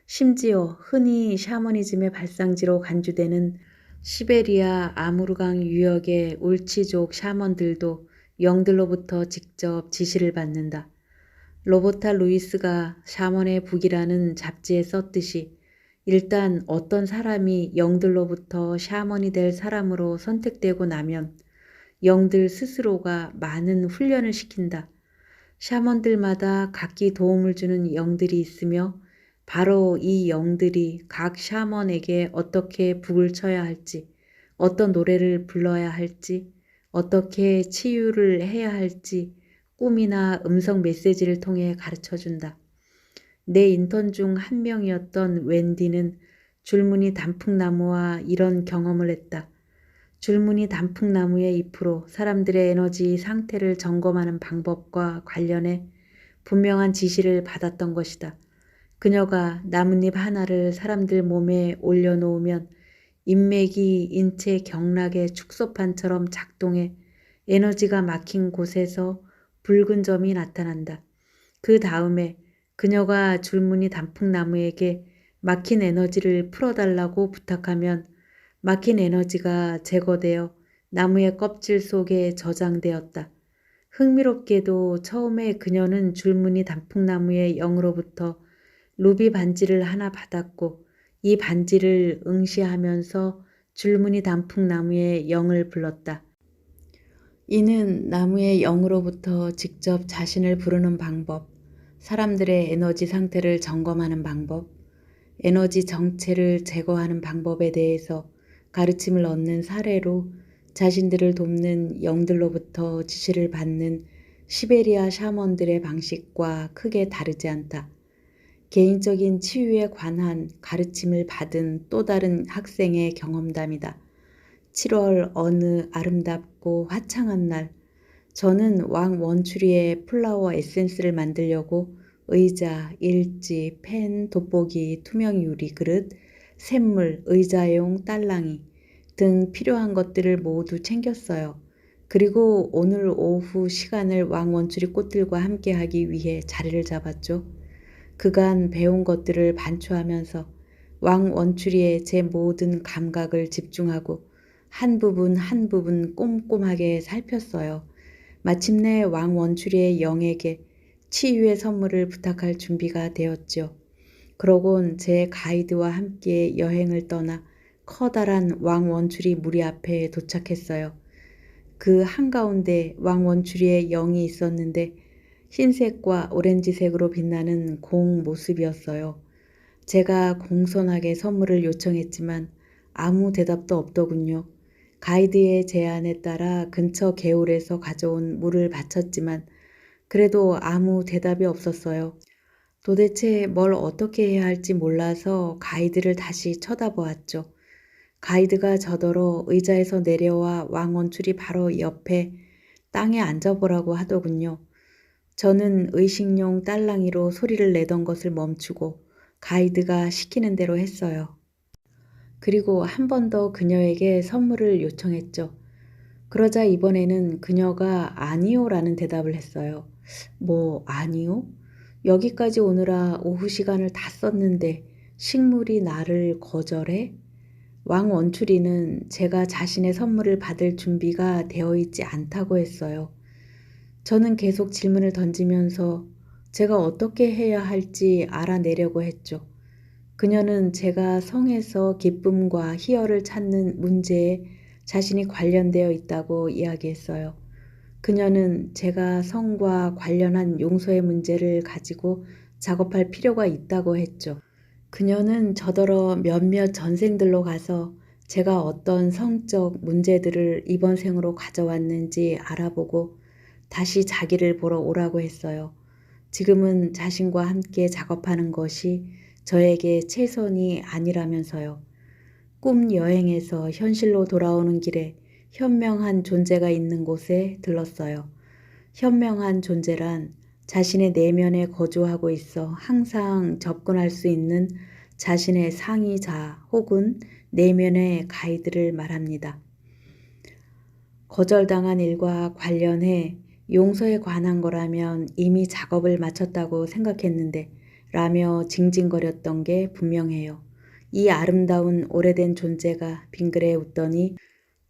Speaker 1: 심지어 흔히 샤머니즘의 발상지로 간주되는 시베리아 아무르강 유역의 울치족 샤먼들도 영들로부터 직접 지시를 받는다. 로버타 루이스가 샤먼의 북이라는 잡지에 썼듯이 일단 어떤 사람이 영들로부터 샤먼이 될 사람으로 선택되고 나면 영들 스스로가 많은 훈련을 시킨다. 샤먼들마다 각기 도움을 주는 영들이 있으며 바로 이 영들이 각 샤먼에게 어떻게 북을 쳐야 할지, 어떤 노래를 불러야 할지, 어떻게 치유를 해야 할지 꿈이나 음성 메시지를 통해 가르쳐준다. 내 인턴 중 한 명이었던 웬디는 줄무늬 단풍나무와 이런 경험을 했다. 줄무늬 단풍나무의 잎으로 사람들의 에너지 상태를 점검하는 방법과 관련해 분명한 지시를 받았던 것이다. 그녀가 나뭇잎 하나를 사람들 몸에 올려놓으면 인맥이 인체 경락의 축소판처럼 작동해 에너지가 막힌 곳에서 붉은 점이 나타난다. 그 다음에 그녀가 줄무늬 단풍나무에게 막힌 에너지를 풀어달라고 부탁하면 막힌 에너지가 제거되어 나무의 껍질 속에 저장되었다. 흥미롭게도 처음에 그녀는 줄무늬 단풍나무의 영으로부터 루비 반지를 하나 받았고 이 반지를 응시하면서 줄무늬 단풍나무의 영을 불렀다. 이는 나무의 영으로부터 직접 자신을 부르는 방법, 사람들의 에너지 상태를 점검하는 방법, 에너지 정체를 제거하는 방법에 대해서 가르침을 얻는 사례로 자신들을 돕는 영들로부터 지시를 받는 시베리아 샤먼들의 방식과 크게 다르지 않다. 개인적인 치유에 관한 가르침을 받은 또 다른 학생의 경험담이다. 7월 어느 아름답고 화창한 날, 저는 왕 원추리의 플라워 에센스를 만들려고 의자, 일지, 펜, 돋보기, 투명 유리 그릇, 샘물, 의자용 딸랑이 등 필요한 것들을 모두 챙겼어요. 그리고 오늘 오후 시간을 왕 원추리 꽃들과 함께하기 위해 자리를 잡았죠. 그간 배운 것들을 반추하면서 왕 원추리의 제 모든 감각을 집중하고 한 부분 한 부분 꼼꼼하게 살폈어요. 마침내 왕 원추리의 영에게 치유의 선물을 부탁할 준비가 되었죠. 그러곤 제 가이드와 함께 여행을 떠나 커다란 왕 원추리 무리 앞에 도착했어요. 그 한가운데 왕 원추리의 영이 있었는데 흰색과 오렌지색으로 빛나는 공 모습이었어요. 제가 공손하게 선물을 요청했지만 아무 대답도 없더군요. 가이드의 제안에 따라 근처 개울에서 가져온 물을 바쳤지만 그래도 아무 대답이 없었어요. 도대체 뭘 어떻게 해야 할지 몰라서 가이드를 다시 쳐다보았죠. 가이드가 저더러 의자에서 내려와 왕원출이 바로 옆에 땅에 앉아보라고 하더군요. 저는 의식용 딸랑이로 소리를 내던 것을 멈추고 가이드가 시키는 대로 했어요. 그리고 한 번 더 그녀에게 선물을 요청했죠. 그러자 이번에는 그녀가 아니요라는 대답을 했어요. 뭐 아니요? 여기까지 오느라 오후 시간을 다 썼는데 식물이 나를 거절해? 왕 원추리는 제가 자신의 선물을 받을 준비가 되어 있지 않다고 했어요. 저는 계속 질문을 던지면서 제가 어떻게 해야 할지 알아내려고 했죠. 그녀는 제가 성에서 기쁨과 희열을 찾는 문제에 자신이 관련되어 있다고 이야기했어요. 그녀는 제가 성과 관련한 용서의 문제를 가지고 작업할 필요가 있다고 했죠. 그녀는 저더러 몇몇 전생들로 가서 제가 어떤 성적 문제들을 이번 생으로 가져왔는지 알아보고 다시 자기를 보러 오라고 했어요. 지금은 자신과 함께 작업하는 것이 저에게 최선이 아니라면서요. 꿈 여행에서 현실로 돌아오는 길에 현명한 존재가 있는 곳에 들렀어요. 현명한 존재란 자신의 내면에 거주하고 있어 항상 접근할 수 있는 자신의 상의자 혹은 내면의 가이드를 말합니다. 거절당한 일과 관련해 용서에 관한 거라면 이미 작업을 마쳤다고 생각했는데 라며 징징거렸던 게 분명해요. 이 아름다운 오래된 존재가 빙그레 웃더니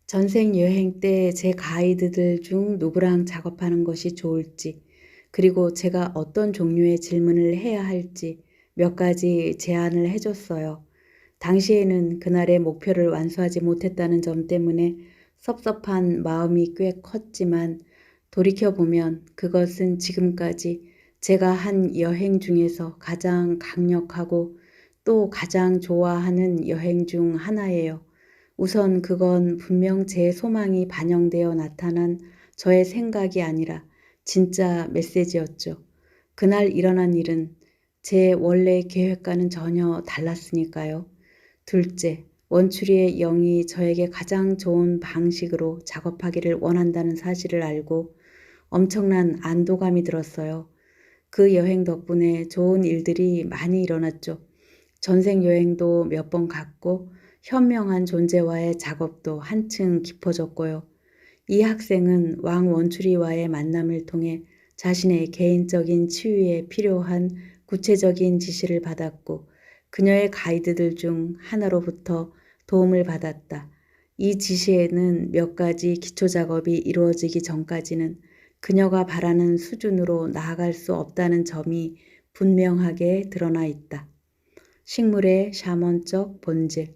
Speaker 1: 전생 여행 때 제 가이드들 중 누구랑 작업하는 것이 좋을지 그리고 제가 어떤 종류의 질문을 해야 할지 몇 가지 제안을 해줬어요. 당시에는 그날의 목표를 완수하지 못했다는 점 때문에 섭섭한 마음이 꽤 컸지만 돌이켜보면 그것은 지금까지 제가 한 여행 중에서 가장 강력하고 또 가장 좋아하는 여행 중 하나예요. 우선 그건 분명 제 소망이 반영되어 나타난 저의 생각이 아니라 진짜 메시지였죠. 그날 일어난 일은 제 원래 계획과는 전혀 달랐으니까요. 둘째, 원추리의 영이 저에게 가장 좋은 방식으로 작업하기를 원한다는 사실을 알고 엄청난 안도감이 들었어요. 그 여행 덕분에 좋은 일들이 많이 일어났죠. 전생 여행도 몇 번 갔고 현명한 존재와의 작업도 한층 깊어졌고요. 이 학생은 왕 원추리와의 만남을 통해 자신의 개인적인 치유에 필요한 구체적인 지시를 받았고 그녀의 가이드들 중 하나로부터 도움을 받았다. 이 지시에는 몇 가지 기초 작업이 이루어지기 전까지는 그녀가 바라는 수준으로 나아갈 수 없다는 점이 분명하게 드러나 있다. 식물의 샤먼적 본질.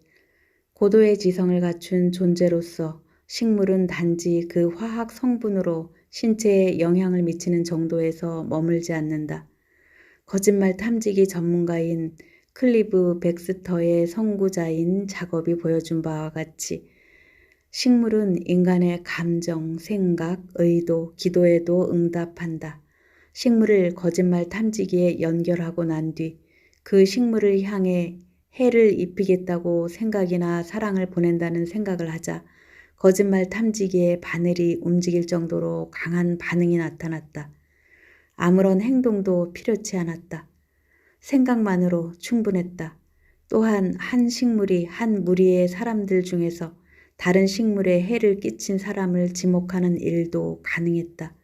Speaker 1: 고도의 지성을 갖춘 존재로서 식물은 단지 그 화학 성분으로 신체에 영향을 미치는 정도에서 머물지 않는다. 거짓말 탐지기 전문가인 클리브 백스터의 선구자인 작업이 보여준 바와 같이 식물은 인간의 감정, 생각, 의도, 기도에도 응답한다. 식물을 거짓말 탐지기에 연결하고 난 뒤 그 식물을 향해 해를 입히겠다고 생각이나 사랑을 보낸다는 생각을 하자 거짓말 탐지기의 바늘이 움직일 정도로 강한 반응이 나타났다. 아무런 행동도 필요치 않았다. 생각만으로 충분했다. 또한 한 식물이 한 무리의 사람들 중에서 다른 식물에 해를 끼친 사람을 지목하는 일도 가능했다.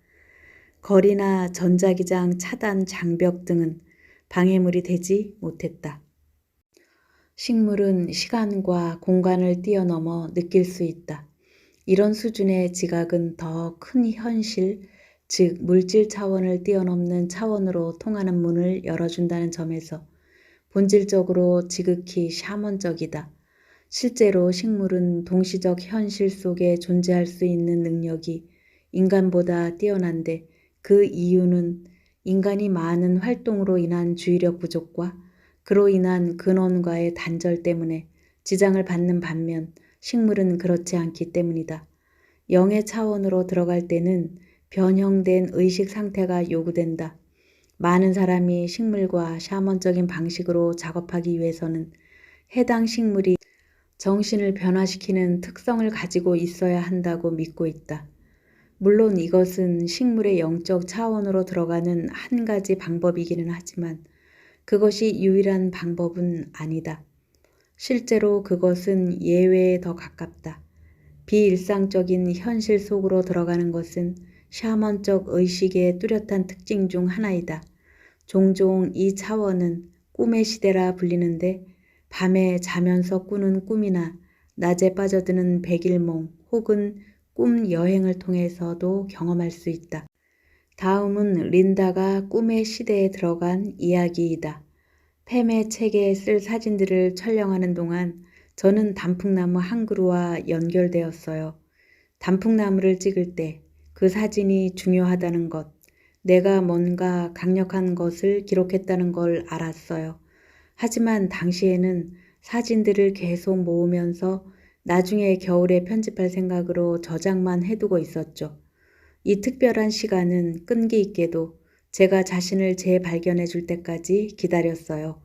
Speaker 1: 거리나 전자기장 차단 장벽 등은 방해물이 되지 못했다. 식물은 시간과 공간을 뛰어넘어 느낄 수 있다. 이런 수준의 지각은 더 큰 현실, 즉 물질 차원을 뛰어넘는 차원으로 통하는 문을 열어준다는 점에서 본질적으로 지극히 샤먼적이다. 실제로 식물은 동시적 현실 속에 존재할 수 있는 능력이 인간보다 뛰어난데 그 이유는 인간이 많은 활동으로 인한 주의력 부족과 그로 인한 근원과의 단절 때문에 지장을 받는 반면 식물은 그렇지 않기 때문이다. 영의 차원으로 들어갈 때는 변형된 의식 상태가 요구된다. 많은 사람이 식물과 샤먼적인 방식으로 작업하기 위해서는 해당 식물이 정신을 변화시키는 특성을 가지고 있어야 한다고 믿고 있다. 물론 이것은 식물의 영적 차원으로 들어가는 한 가지 방법이기는 하지만 그것이 유일한 방법은 아니다. 실제로 그것은 예외에 더 가깝다. 비일상적인 현실 속으로 들어가는 것은 샤먼적 의식의 뚜렷한 특징 중 하나이다. 종종 이 차원은 꿈의 시대라 불리는데 밤에 자면서 꾸는 꿈이나 낮에 빠져드는 백일몽 혹은 꿈 여행을 통해서도 경험할 수 있다. 다음은 린다가 꿈의 시대에 들어간 이야기이다. 팸의 책에 쓸 사진들을 촬영하는 동안 저는 단풍나무 한 그루와 연결되었어요. 단풍나무를 찍을 때 그 사진이 중요하다는 것, 내가 뭔가 강력한 것을 기록했다는 걸 알았어요. 하지만 당시에는 사진들을 계속 모으면서 나중에 겨울에 편집할 생각으로 저장만 해두고 있었죠. 이 특별한 시간은 끈기 있게도 제가 자신을 재발견해 줄 때까지 기다렸어요.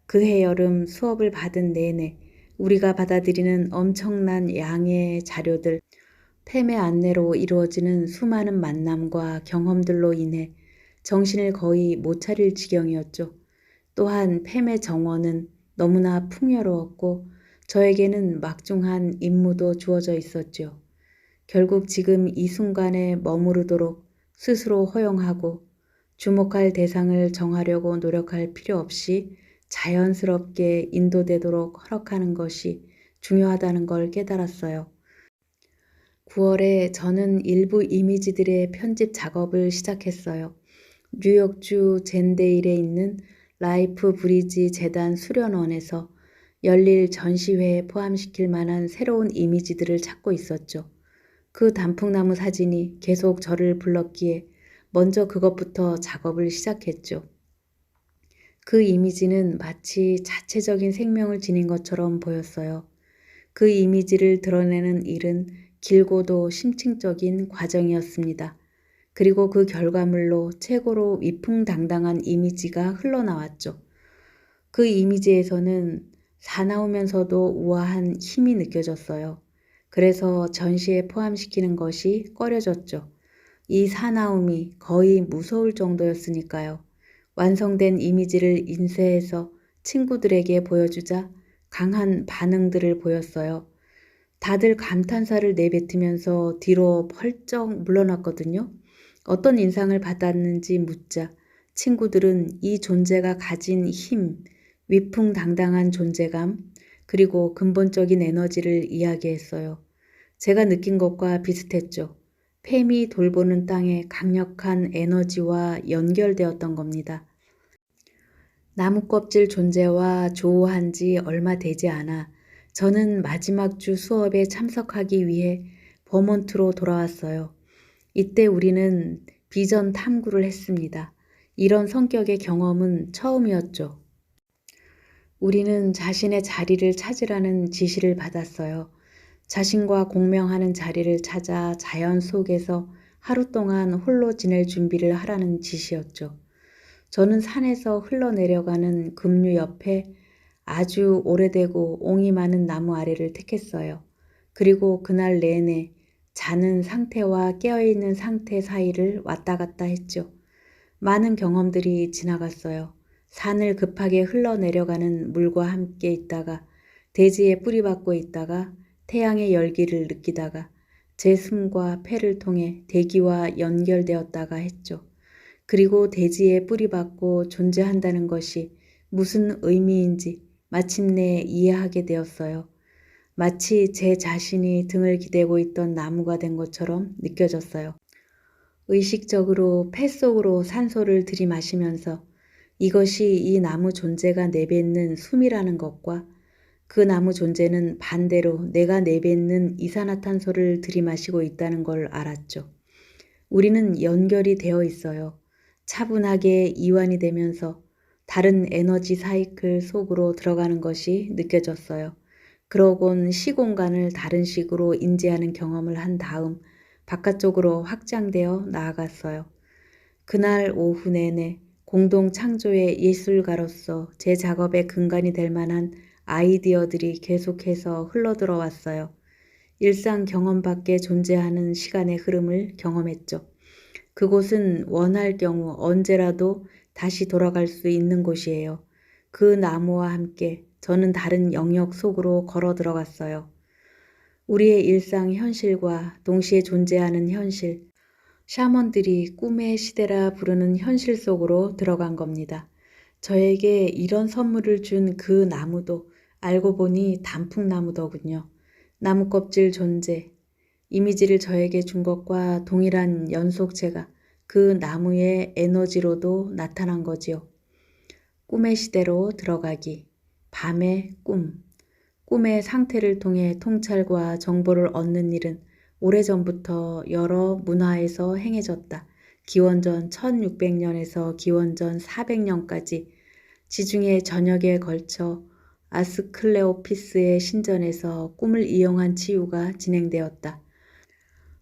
Speaker 1: 그해 여름 수업을 받은 내내 우리가 받아들이는 엄청난 양의 자료들, 팸의 안내로 이루어지는 수많은 만남과 경험들로 인해 정신을 거의 못 차릴 지경이었죠. 또한 팸의 정원은 너무나 풍요로웠고 저에게는 막중한 임무도 주어져 있었죠. 결국 지금 이 순간에 머무르도록 스스로 허용하고 주목할 대상을 정하려고 노력할 필요 없이 자연스럽게 인도되도록 허락하는 것이 중요하다는 걸 깨달았어요. 9월에 저는 일부 이미지들의 편집 작업을 시작했어요. 뉴욕주 젠데일에 있는 라이프 브리지 재단 수련원에서 열릴 전시회에 포함시킬 만한 새로운 이미지들을 찾고 있었죠. 그 단풍나무 사진이 계속 저를 불렀기에 먼저 그것부터 작업을 시작했죠. 그 이미지는 마치 자체적인 생명을 지닌 것처럼 보였어요. 그 이미지를 드러내는 일은 길고도 심층적인 과정이었습니다. 그리고 그 결과물로 최고로 위풍당당한 이미지가 흘러나왔죠. 그 이미지에서는 사나우면서도 우아한 힘이 느껴졌어요. 그래서 전시에 포함시키는 것이 꺼려졌죠. 이 사나움이 거의 무서울 정도였으니까요. 완성된 이미지를 인쇄해서 친구들에게 보여주자 강한 반응들을 보였어요. 다들 감탄사를 내뱉으면서 뒤로 펄쩍 물러났거든요. 어떤 인상을 받았는지 묻자 친구들은 이 존재가 가진 힘, 위풍당당한 존재감, 그리고 근본적인 에너지를 이야기했어요. 제가 느낀 것과 비슷했죠. 팸이 돌보는 땅에 강력한 에너지와 연결되었던 겁니다. 나무 껍질 존재와 조우한 지 얼마 되지 않아 저는 마지막 주 수업에 참석하기 위해 버몬트로 돌아왔어요. 이때 우리는 비전 탐구를 했습니다. 이런 성격의 경험은 처음이었죠. 우리는 자신의 자리를 찾으라는 지시를 받았어요. 자신과 공명하는 자리를 찾아 자연 속에서 하루 동안 홀로 지낼 준비를 하라는 지시였죠. 저는 산에서 흘러내려가는 급류 옆에 아주 오래되고 옹이 많은 나무 아래를 택했어요. 그리고 그날 내내 자는 상태와 깨어있는 상태 사이를 왔다 갔다 했죠. 많은 경험들이 지나갔어요. 산을 급하게 흘러내려가는 물과 함께 있다가 대지에 뿌리박고 있다가 태양의 열기를 느끼다가 제 숨과 폐를 통해 대기와 연결되었다가 했죠. 그리고 대지에 뿌리박고 존재한다는 것이 무슨 의미인지 마침내 이해하게 되었어요. 마치 제 자신이 등을 기대고 있던 나무가 된 것처럼 느껴졌어요. 의식적으로 폐 속으로 산소를 들이마시면서 이것이 이 나무 존재가 내뱉는 숨이라는 것과 그 나무 존재는 반대로 내가 내뱉는 이산화탄소를 들이마시고 있다는 걸 알았죠. 우리는 연결이 되어 있어요. 차분하게 이완이 되면서 다른 에너지 사이클 속으로 들어가는 것이 느껴졌어요. 그러곤 시공간을 다른 식으로 인지하는 경험을 한 다음 바깥쪽으로 확장되어 나아갔어요. 그날 오후 내내 공동 창조의 예술가로서 제 작업의 근간이 될 만한 아이디어들이 계속해서 흘러들어왔어요. 일상 경험 밖에 존재하는 시간의 흐름을 경험했죠. 그곳은 원할 경우 언제라도 다시 돌아갈 수 있는 곳이에요. 그 나무와 함께 저는 다른 영역 속으로 걸어 들어갔어요. 우리의 일상 현실과 동시에 존재하는 현실, 샤먼들이 꿈의 시대라 부르는 현실 속으로 들어간 겁니다. 저에게 이런 선물을 준 그 나무도 알고 보니 단풍나무더군요. 나무 껍질 존재, 이미지를 저에게 준 것과 동일한 연속체가 그 나무의 에너지로도 나타난 거지요. 꿈의 시대로 들어가기, 밤의 꿈, 꿈의 상태를 통해 통찰과 정보를 얻는 일은 오래전부터 여러 문화에서 행해졌다. 기원전 1600년에서 기원전 400년까지 지중해 전역에 걸쳐 아스클레오피스의 신전에서 꿈을 이용한 치유가 진행되었다.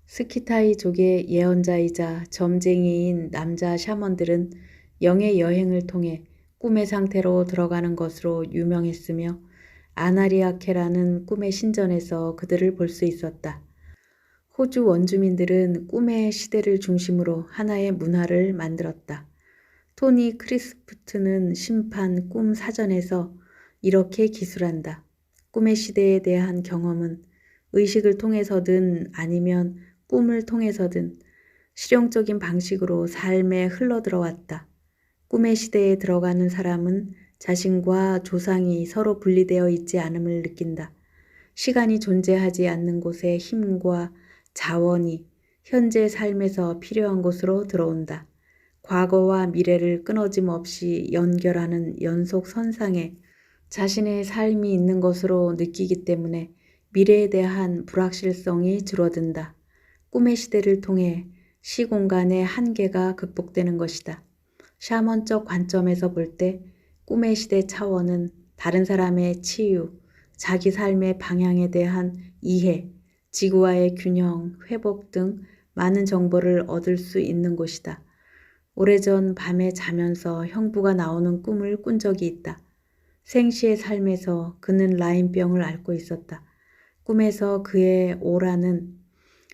Speaker 1: 스키타이족의 예언자이자 점쟁이인 남자 샤먼들은 영의 여행을 통해 꿈의 상태로 들어가는 것으로 유명했으며 아나리아케라는 꿈의 신전에서 그들을 볼 수 있었다. 호주 원주민들은 꿈의 시대를 중심으로 하나의 문화를 만들었다. 토니 크리스프트는 심판 꿈 사전에서 이렇게 기술한다. 꿈의 시대에 대한 경험은 의식을 통해서든 아니면 꿈을 통해서든 실용적인 방식으로 삶에 흘러들어왔다. 꿈의 시대에 들어가는 사람은 자신과 조상이 서로 분리되어 있지 않음을 느낀다. 시간이 존재하지 않는 곳에 힘과 자원이 현재 삶에서 필요한 곳으로 들어온다. 과거와 미래를 끊어짐 없이 연결하는 연속 선상에 자신의 삶이 있는 것으로 느끼기 때문에 미래에 대한 불확실성이 줄어든다. 꿈의 시대를 통해 시공간의 한계가 극복되는 것이다. 샤먼적 관점에서 볼 때 꿈의 시대 차원은 다른 사람의 치유, 자기 삶의 방향에 대한 이해, 지구와의 균형, 회복 등 많은 정보를 얻을 수 있는 곳이다. 오래전 밤에 자면서 형부가 나오는 꿈을 꾼 적이 있다. 생시의 삶에서 그는 라임병을 앓고 있었다. 꿈에서 그의 오라는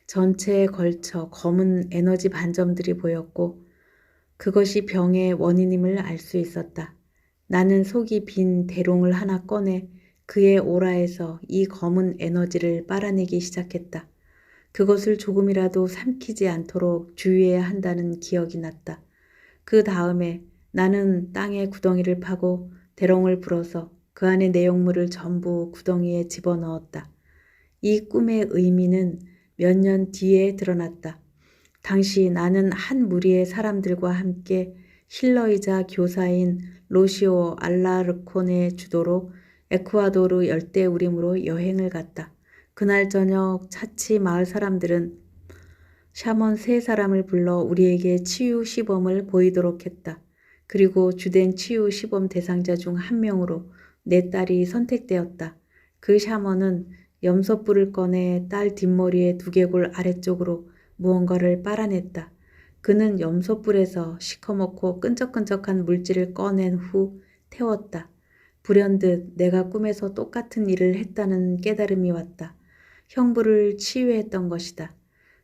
Speaker 1: 전체에 걸쳐 검은 에너지 반점들이 보였고 그것이 병의 원인임을 알 수 있었다. 나는 속이 빈 대롱을 하나 꺼내 그의 오라에서 이 검은 에너지를 빨아내기 시작했다. 그것을 조금이라도 삼키지 않도록 주의해야 한다는 기억이 났다. 그 다음에 나는 땅에 구덩이를 파고 대롱을 불어서 그 안의 내용물을 전부 구덩이에 집어넣었다. 이 꿈의 의미는 몇 년 뒤에 드러났다. 당시 나는 한 무리의 사람들과 함께 힐러이자 교사인 로시오 알라르콘의 주도로 에쿠아도르 열대우림으로 여행을 갔다. 그날 저녁 차치 마을 사람들은 샤먼 3사람을 불러 우리에게 치유 시범을 보이도록 했다. 그리고 주된 치유 시범 대상자 중 한 명으로 내 딸이 선택되었다. 그 샤먼은 염소뿔을 꺼내 딸 뒷머리의 두개골 아래쪽으로 무언가를 빨아냈다. 그는 염소뿔에서 시커멓고 끈적끈적한 물질을 꺼낸 후 태웠다. 불현듯 내가 꿈에서 똑같은 일을 했다는 깨달음이 왔다. 형부를 치유했던 것이다.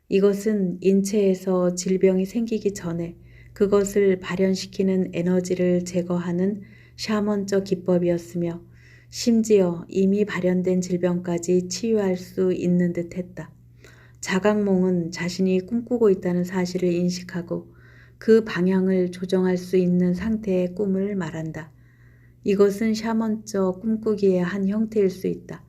Speaker 1: 이것은 인체에서 질병이 생기기 전에 그것을 발현시키는 에너지를 제거하는 샤먼적 기법이었으며 심지어 이미 발현된 질병까지 치유할 수 있는 듯 했다. 자각몽은 자신이 꿈꾸고 있다는 사실을 인식하고 그 방향을 조정할 수 있는 상태의 꿈을 말한다. 이것은 샤먼적 꿈꾸기의 한 형태일 수 있다.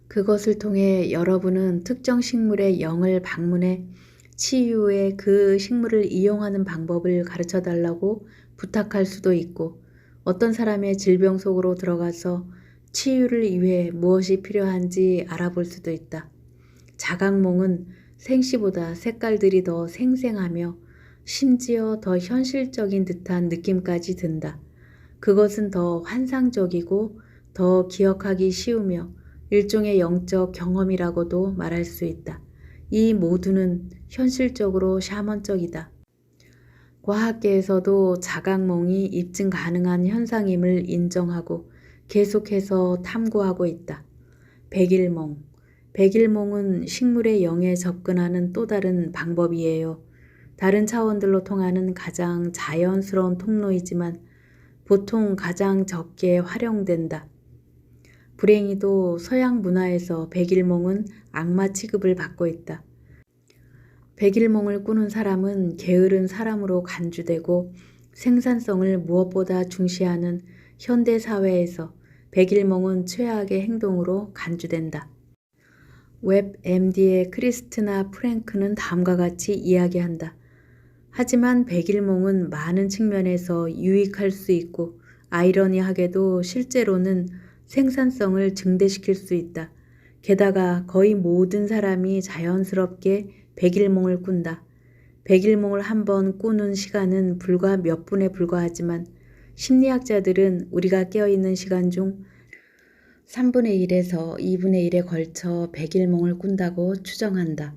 Speaker 1: 그것을 통해 여러분은 특정 식물의 영을 방문해 치유에 그 식물을 이용하는 방법을 가르쳐달라고 부탁할 수도 있고 어떤 사람의 질병 속으로 들어가서 치유를 위해 무엇이 필요한지 알아볼 수도 있다. 자각몽은 생시보다 색깔들이 더 생생하며 심지어 더 현실적인 듯한 느낌까지 든다. 그것은 더 환상적이고 더 기억하기 쉬우며 일종의 영적 경험이라고도 말할 수 있다. 이 모두는 현실적으로 샤먼적이다. 과학계에서도 자각몽이 입증 가능한 현상임을 인정하고 계속해서 탐구하고 있다. 백일몽. 백일몽은 식물의 영에 접근하는 또 다른 방법이에요. 다른 차원들로 통하는 가장 자연스러운 통로이지만 보통 가장 적게 활용된다. 불행히도 서양 문화에서 백일몽은 악마 취급을 받고 있다. 백일몽을 꾸는 사람은 게으른 사람으로 간주되고 생산성을 무엇보다 중시하는 현대 사회에서 백일몽은 최악의 행동으로 간주된다. 웹MD의 크리스티나 프랭크는 다음과 같이 이야기한다. 하지만 백일몽은 많은 측면에서 유익할 수 있고 아이러니하게도 실제로는 생산성을 증대시킬 수 있다. 게다가 거의 모든 사람이 자연스럽게 백일몽을 꾼다. 백일몽을 한번 꾸는 시간은 불과 몇 분에 불과하지만 심리학자들은 우리가 깨어있는 시간 중 3분의 1에서 2분의 1에 걸쳐 백일몽을 꾼다고 추정한다.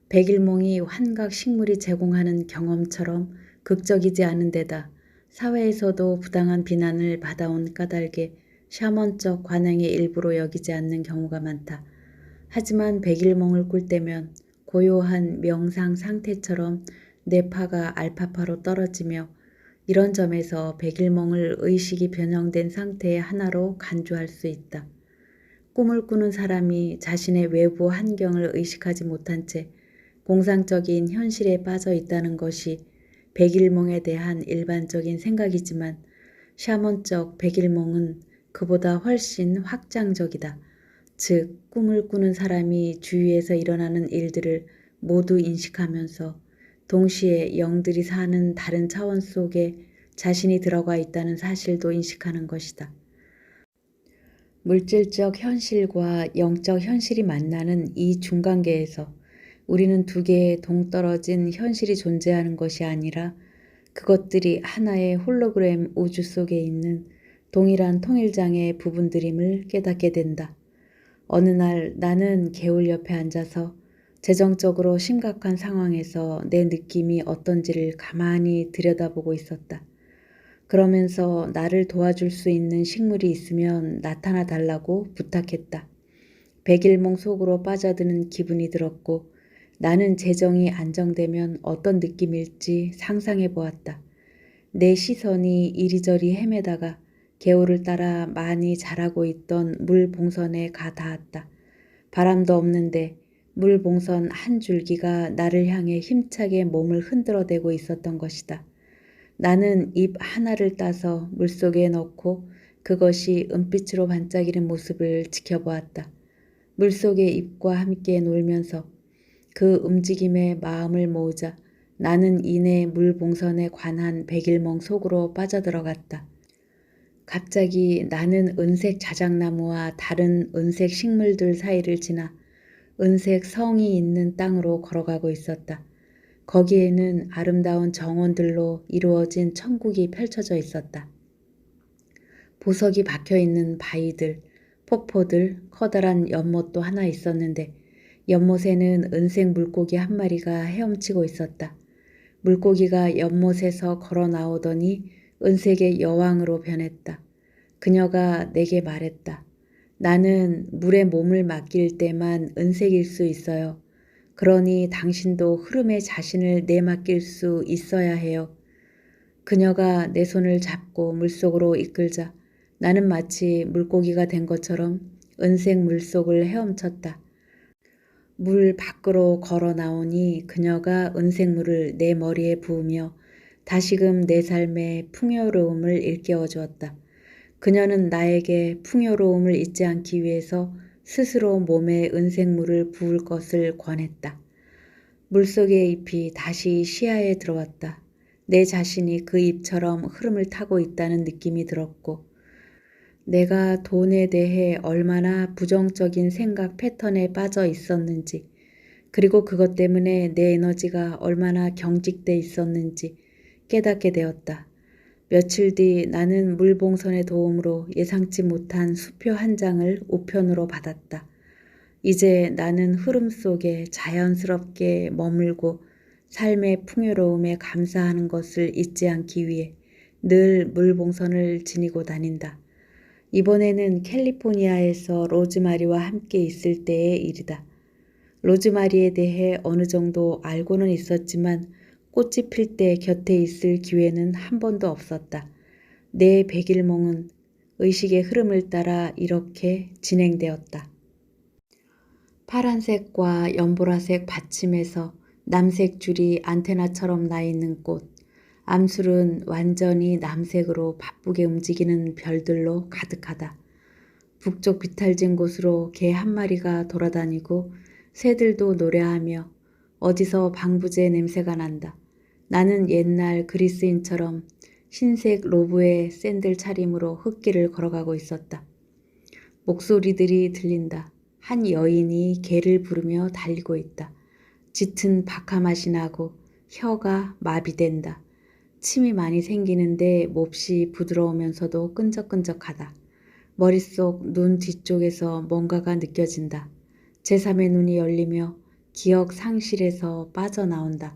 Speaker 1: 백일몽이 환각 식물이 제공하는 경험처럼 극적이지 않은 데다 사회에서도 부당한 비난을 받아온 까닭에 샤먼적 관행의 일부로 여기지 않는 경우가 많다. 하지만 백일몽을 꿀 때면 고요한 명상 상태처럼 뇌파가 알파파로 떨어지며 이런 점에서 백일몽을 의식이 변형된 상태의 하나로 간주할 수 있다. 꿈을 꾸는 사람이 자신의 외부 환경을 의식하지 못한 채 공상적인 현실에 빠져 있다는 것이 백일몽에 대한 일반적인 생각이지만 샤먼적 백일몽은 그보다 훨씬 확장적이다. 즉, 꿈을 꾸는 사람이 주위에서 일어나는 일들을 모두 인식하면서 동시에 영들이 사는 다른 차원 속에 자신이 들어가 있다는 사실도 인식하는 것이다. 물질적 현실과 영적 현실이 만나는 이 중간계에서 우리는 두 개의 동떨어진 현실이 존재하는 것이 아니라 그것들이 하나의 홀로그램 우주 속에 있는 동일한 통일장의 부분들임을 깨닫게 된다. 어느 날 나는 개울 옆에 앉아서 재정적으로 심각한 상황에서 내 느낌이 어떤지를 가만히 들여다보고 있었다. 그러면서 나를 도와줄 수 있는 식물이 있으면 나타나 달라고 부탁했다. 백일몽 속으로 빠져드는 기분이 들었고 나는 재정이 안정되면 어떤 느낌일지 상상해 보았다. 내 시선이 이리저리 헤매다가 개울을 따라 많이 자라고 있던 물 봉선에 가 닿았다. 바람도 없는데 물 봉선 한 줄기가 나를 향해 힘차게 몸을 흔들어대고 있었던 것이다. 나는 잎 하나를 따서 물속에 넣고 그것이 은빛으로 반짝이는 모습을 지켜보았다. 물속의 잎과 함께 놀면서 그 움직임에 마음을 모으자 나는 이내 물봉선에 관한 백일몽 속으로 빠져들어갔다. 갑자기 나는 은색 자작나무와 다른 은색 식물들 사이를 지나 은색 성이 있는 땅으로 걸어가고 있었다. 거기에는 아름다운 정원들로 이루어진 천국이 펼쳐져 있었다. 보석이 박혀있는 바위들, 폭포들, 커다란 연못도 하나 있었는데 연못에는 은색 물고기 한 마리가 헤엄치고 있었다. 물고기가 연못에서 걸어 나오더니 은색의 여왕으로 변했다. 그녀가 내게 말했다. 나는 물에 몸을 맡길 때만 은색일 수 있어요. 그러니 당신도 흐름에 자신을 내맡길 수 있어야 해요. 그녀가 내 손을 잡고 물속으로 이끌자 나는 마치 물고기가 된 것처럼 은색 물속을 헤엄쳤다. 물 밖으로 걸어 나오니 그녀가 은색물을 내 머리에 부으며 다시금 내 삶의 풍요로움을 일깨워 주었다. 그녀는 나에게 풍요로움을 잊지 않기 위해서 스스로 몸에 은색물을 부을 것을 권했다. 물속의 잎이 다시 시야에 들어왔다. 내 자신이 그 잎처럼 흐름을 타고 있다는 느낌이 들었고 내가 돈에 대해 얼마나 부정적인 생각 패턴에 빠져 있었는지 그리고 그것 때문에 내 에너지가 얼마나 경직돼 있었는지 깨닫게 되었다. 며칠 뒤 나는 물봉선의 도움으로 예상치 못한 수표 한 장을 우편으로 받았다. 이제 나는 흐름 속에 자연스럽게 머물고 삶의 풍요로움에 감사하는 것을 잊지 않기 위해 늘 물봉선을 지니고 다닌다. 이번에는 캘리포니아에서 로즈마리와 함께 있을 때의 일이다. 로즈마리에 대해 어느 정도 알고는 있었지만 꽃이 필 때 곁에 있을 기회는 한 번도 없었다. 내 백일몽은 의식의 흐름을 따라 이렇게 진행되었다. 파란색과 연보라색 받침에서 남색 줄이 안테나처럼 나 있는 꽃, 암술은 완전히 남색으로 바쁘게 움직이는 별들로 가득하다. 북쪽 비탈진 곳으로 개 한 마리가 돌아다니고 새들도 노래하며 어디서 방부제 냄새가 난다. 나는 옛날 그리스인처럼 흰색 로브의 샌들 차림으로 흙길을 걸어가고 있었다. 목소리들이 들린다. 한 여인이 개를 부르며 달리고 있다. 짙은 박하 맛이 나고 혀가 마비된다. 침이 많이 생기는데 몹시 부드러우면서도 끈적끈적하다. 머릿속 눈 뒤쪽에서 뭔가가 느껴진다. 제3의 눈이 열리며 기억 상실에서 빠져나온다.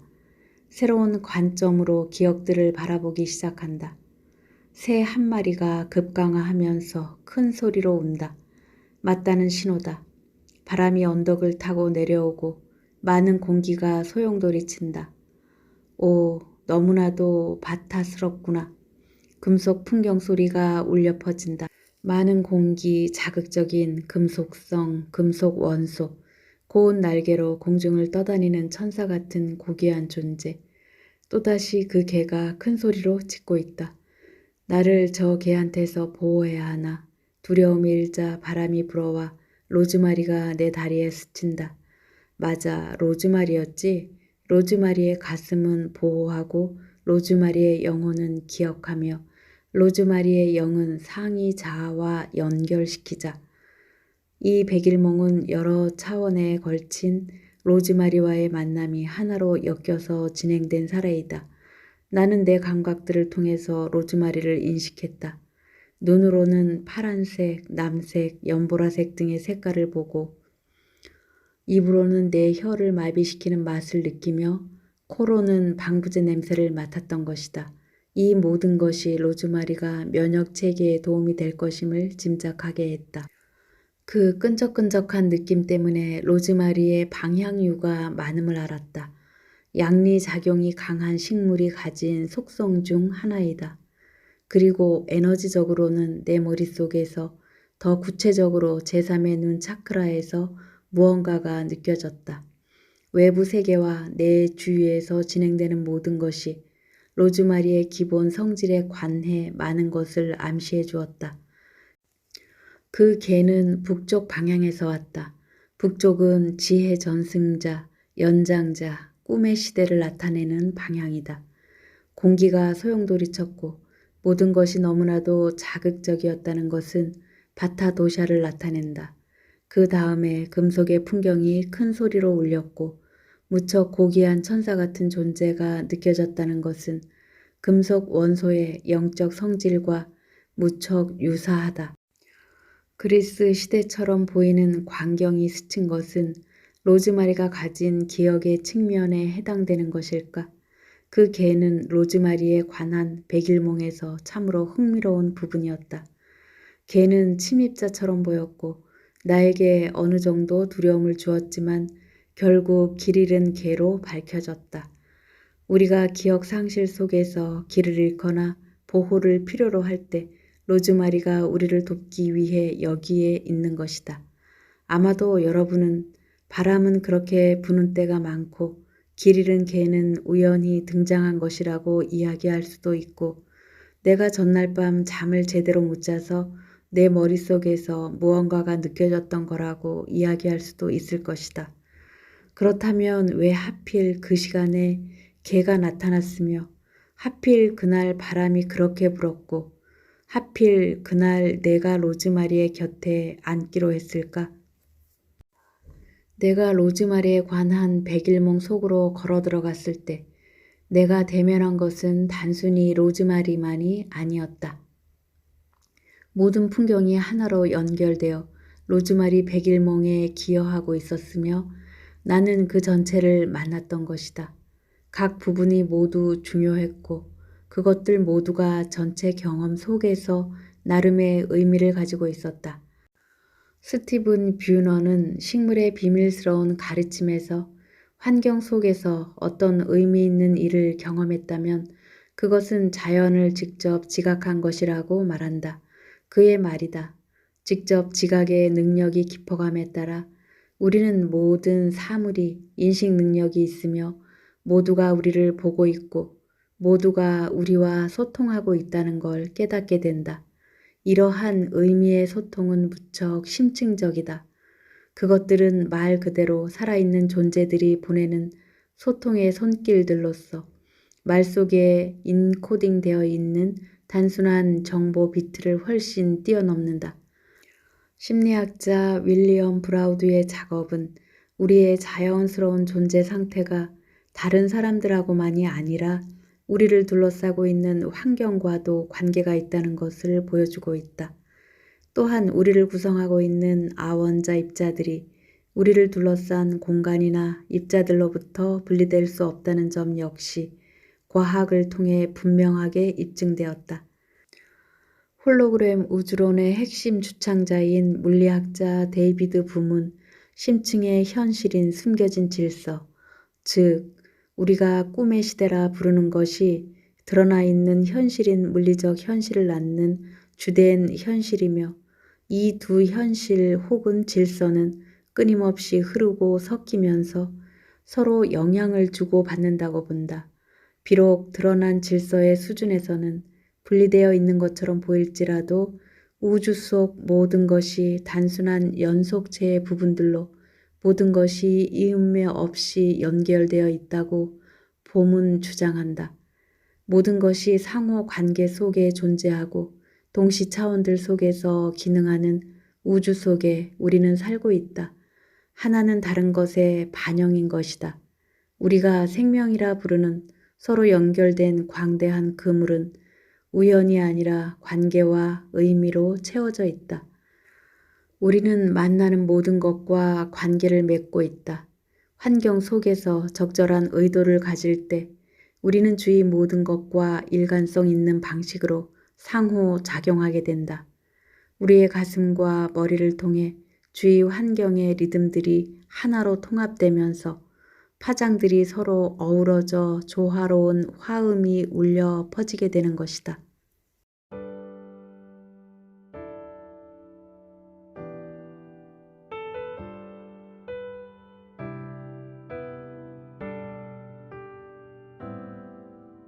Speaker 1: 새로운 관점으로 기억들을 바라보기 시작한다. 새 한 마리가 급강하하면서 큰 소리로 운다. 맞다는 신호다. 바람이 언덕을 타고 내려오고 많은 공기가 소용돌이 친다. 오, 너무나도 바타스럽구나. 금속 풍경 소리가 울려 퍼진다. 많은 공기, 자극적인 금속성, 금속 원소, 고운 날개로 공중을 떠다니는 천사 같은 고귀한 존재. 또다시 그 개가 큰 소리로 짖고 있다. 나를 저 개한테서 보호해야 하나. 두려움이 일자 바람이 불어와 로즈마리가 내 다리에 스친다. 맞아, 로즈마리였지. 로즈마리의 가슴은 보호하고 로즈마리의 영혼은 기억하며 로즈마리의 영은 상이 자아와 연결시키자. 이 백일몽은 여러 차원에 걸친 로즈마리와의 만남이 하나로 엮여서 진행된 사례이다. 나는 내 감각들을 통해서 로즈마리를 인식했다. 눈으로는 파란색, 남색, 연보라색 등의 색깔을 보고 입으로는 내 혀를 마비시키는 맛을 느끼며 코로는 방부제 냄새를 맡았던 것이다. 이 모든 것이 로즈마리가 면역 체계에 도움이 될 것임을 짐작하게 했다. 그 끈적끈적한 느낌 때문에 로즈마리의 방향유가 많음을 알았다. 양리작용이 강한 식물이 가진 속성 중 하나이다. 그리고 에너지적으로는 내 머릿속에서 더 구체적으로 제3의 눈 차크라에서 무언가가 느껴졌다. 외부 세계와 내 주위에서 진행되는 모든 것이 로즈마리의 기본 성질에 관해 많은 것을 암시해 주었다. 그 개는 북쪽 방향에서 왔다. 북쪽은 지혜 전승자, 연장자, 꿈의 시대를 나타내는 방향이다. 공기가 소용돌이 쳤고 모든 것이 너무나도 자극적이었다는 것은 바타도샤를 나타낸다. 그 다음에 금속의 풍경이 큰 소리로 울렸고 무척 고귀한 천사 같은 존재가 느껴졌다는 것은 금속 원소의 영적 성질과 무척 유사하다. 그리스 시대처럼 보이는 광경이 스친 것은 로즈마리가 가진 기억의 측면에 해당되는 것일까? 그 개는 로즈마리에 관한 백일몽에서 참으로 흥미로운 부분이었다. 개는 침입자처럼 보였고 나에게 어느 정도 두려움을 주었지만 결국 길 잃은 개로 밝혀졌다. 우리가 기억 상실 속에서 길을 잃거나 보호를 필요로 할 때 로즈마리가 우리를 돕기 위해 여기에 있는 것이다. 아마도 여러분은 바람은 그렇게 부는 때가 많고 길 잃은 개는 우연히 등장한 것이라고 이야기할 수도 있고 내가 전날 밤 잠을 제대로 못 자서 내 머릿속에서 무언가가 느껴졌던 거라고 이야기할 수도 있을 것이다. 그렇다면 왜 하필 그 시간에 개가 나타났으며 하필 그날 바람이 그렇게 불었고 하필 그날 내가 로즈마리의 곁에 앉기로 했을까? 내가 로즈마리에 관한 백일몽 속으로 걸어 들어갔을 때 내가 대면한 것은 단순히 로즈마리만이 아니었다. 모든 풍경이 하나로 연결되어 로즈마리 백일몽에 기여하고 있었으며 나는 그 전체를 만났던 것이다. 각 부분이 모두 중요했고 그것들 모두가 전체 경험 속에서 나름의 의미를 가지고 있었다. 스티븐 뷰너는 식물의 비밀스러운 가르침에서 환경 속에서 어떤 의미 있는 일을 경험했다면 그것은 자연을 직접 지각한 것이라고 말한다. 그의 말이다. 직접 지각의 능력이 깊어감에 따라 우리는 모든 사물이 인식 능력이 있으며 모두가 우리를 보고 있고 모두가 우리와 소통하고 있다는 걸 깨닫게 된다. 이러한 의미의 소통은 무척 심층적이다. 그것들은 말 그대로 살아있는 존재들이 보내는 소통의 손길들로서 말 속에 인코딩되어 있는 단순한 정보 비트를 훨씬 뛰어넘는다. 심리학자 윌리엄 브라우드의 작업은 우리의 자연스러운 존재 상태가 다른 사람들하고만이 아니라 우리를 둘러싸고 있는 환경과도 관계가 있다는 것을 보여주고 있다. 또한 우리를 구성하고 있는 아원자 입자들이 우리를 둘러싼 공간이나 입자들로부터 분리될 수 없다는 점 역시 과학을 통해 분명하게 입증되었다. 홀로그램 우주론의 핵심 주창자인 물리학자 데이비드 붐은 심층의 현실인 숨겨진 질서, 즉 우리가 꿈의 시대라 부르는 것이 드러나 있는 현실인 물리적 현실을 낳는 주된 현실이며 이 두 현실 혹은 질서는 끊임없이 흐르고 섞이면서 서로 영향을 주고 받는다고 본다. 비록 드러난 질서의 수준에서는 분리되어 있는 것처럼 보일지라도 우주 속 모든 것이 단순한 연속체의 부분들로 모든 것이 이음매 없이 연결되어 있다고 봄은 주장한다. 모든 것이 상호 관계 속에 존재하고 동시 차원들 속에서 기능하는 우주 속에 우리는 살고 있다. 하나는 다른 것의 반영인 것이다. 우리가 생명이라 부르는 서로 연결된 광대한 그물은 우연이 아니라 관계와 의미로 채워져 있다. 우리는 만나는 모든 것과 관계를 맺고 있다. 환경 속에서 적절한 의도를 가질 때 우리는 주위 모든 것과 일관성 있는 방식으로 상호 작용하게 된다. 우리의 가슴과 머리를 통해 주위 환경의 리듬들이 하나로 통합되면서 파장들이 서로 어우러져 조화로운 화음이 울려 퍼지게 되는 것이다.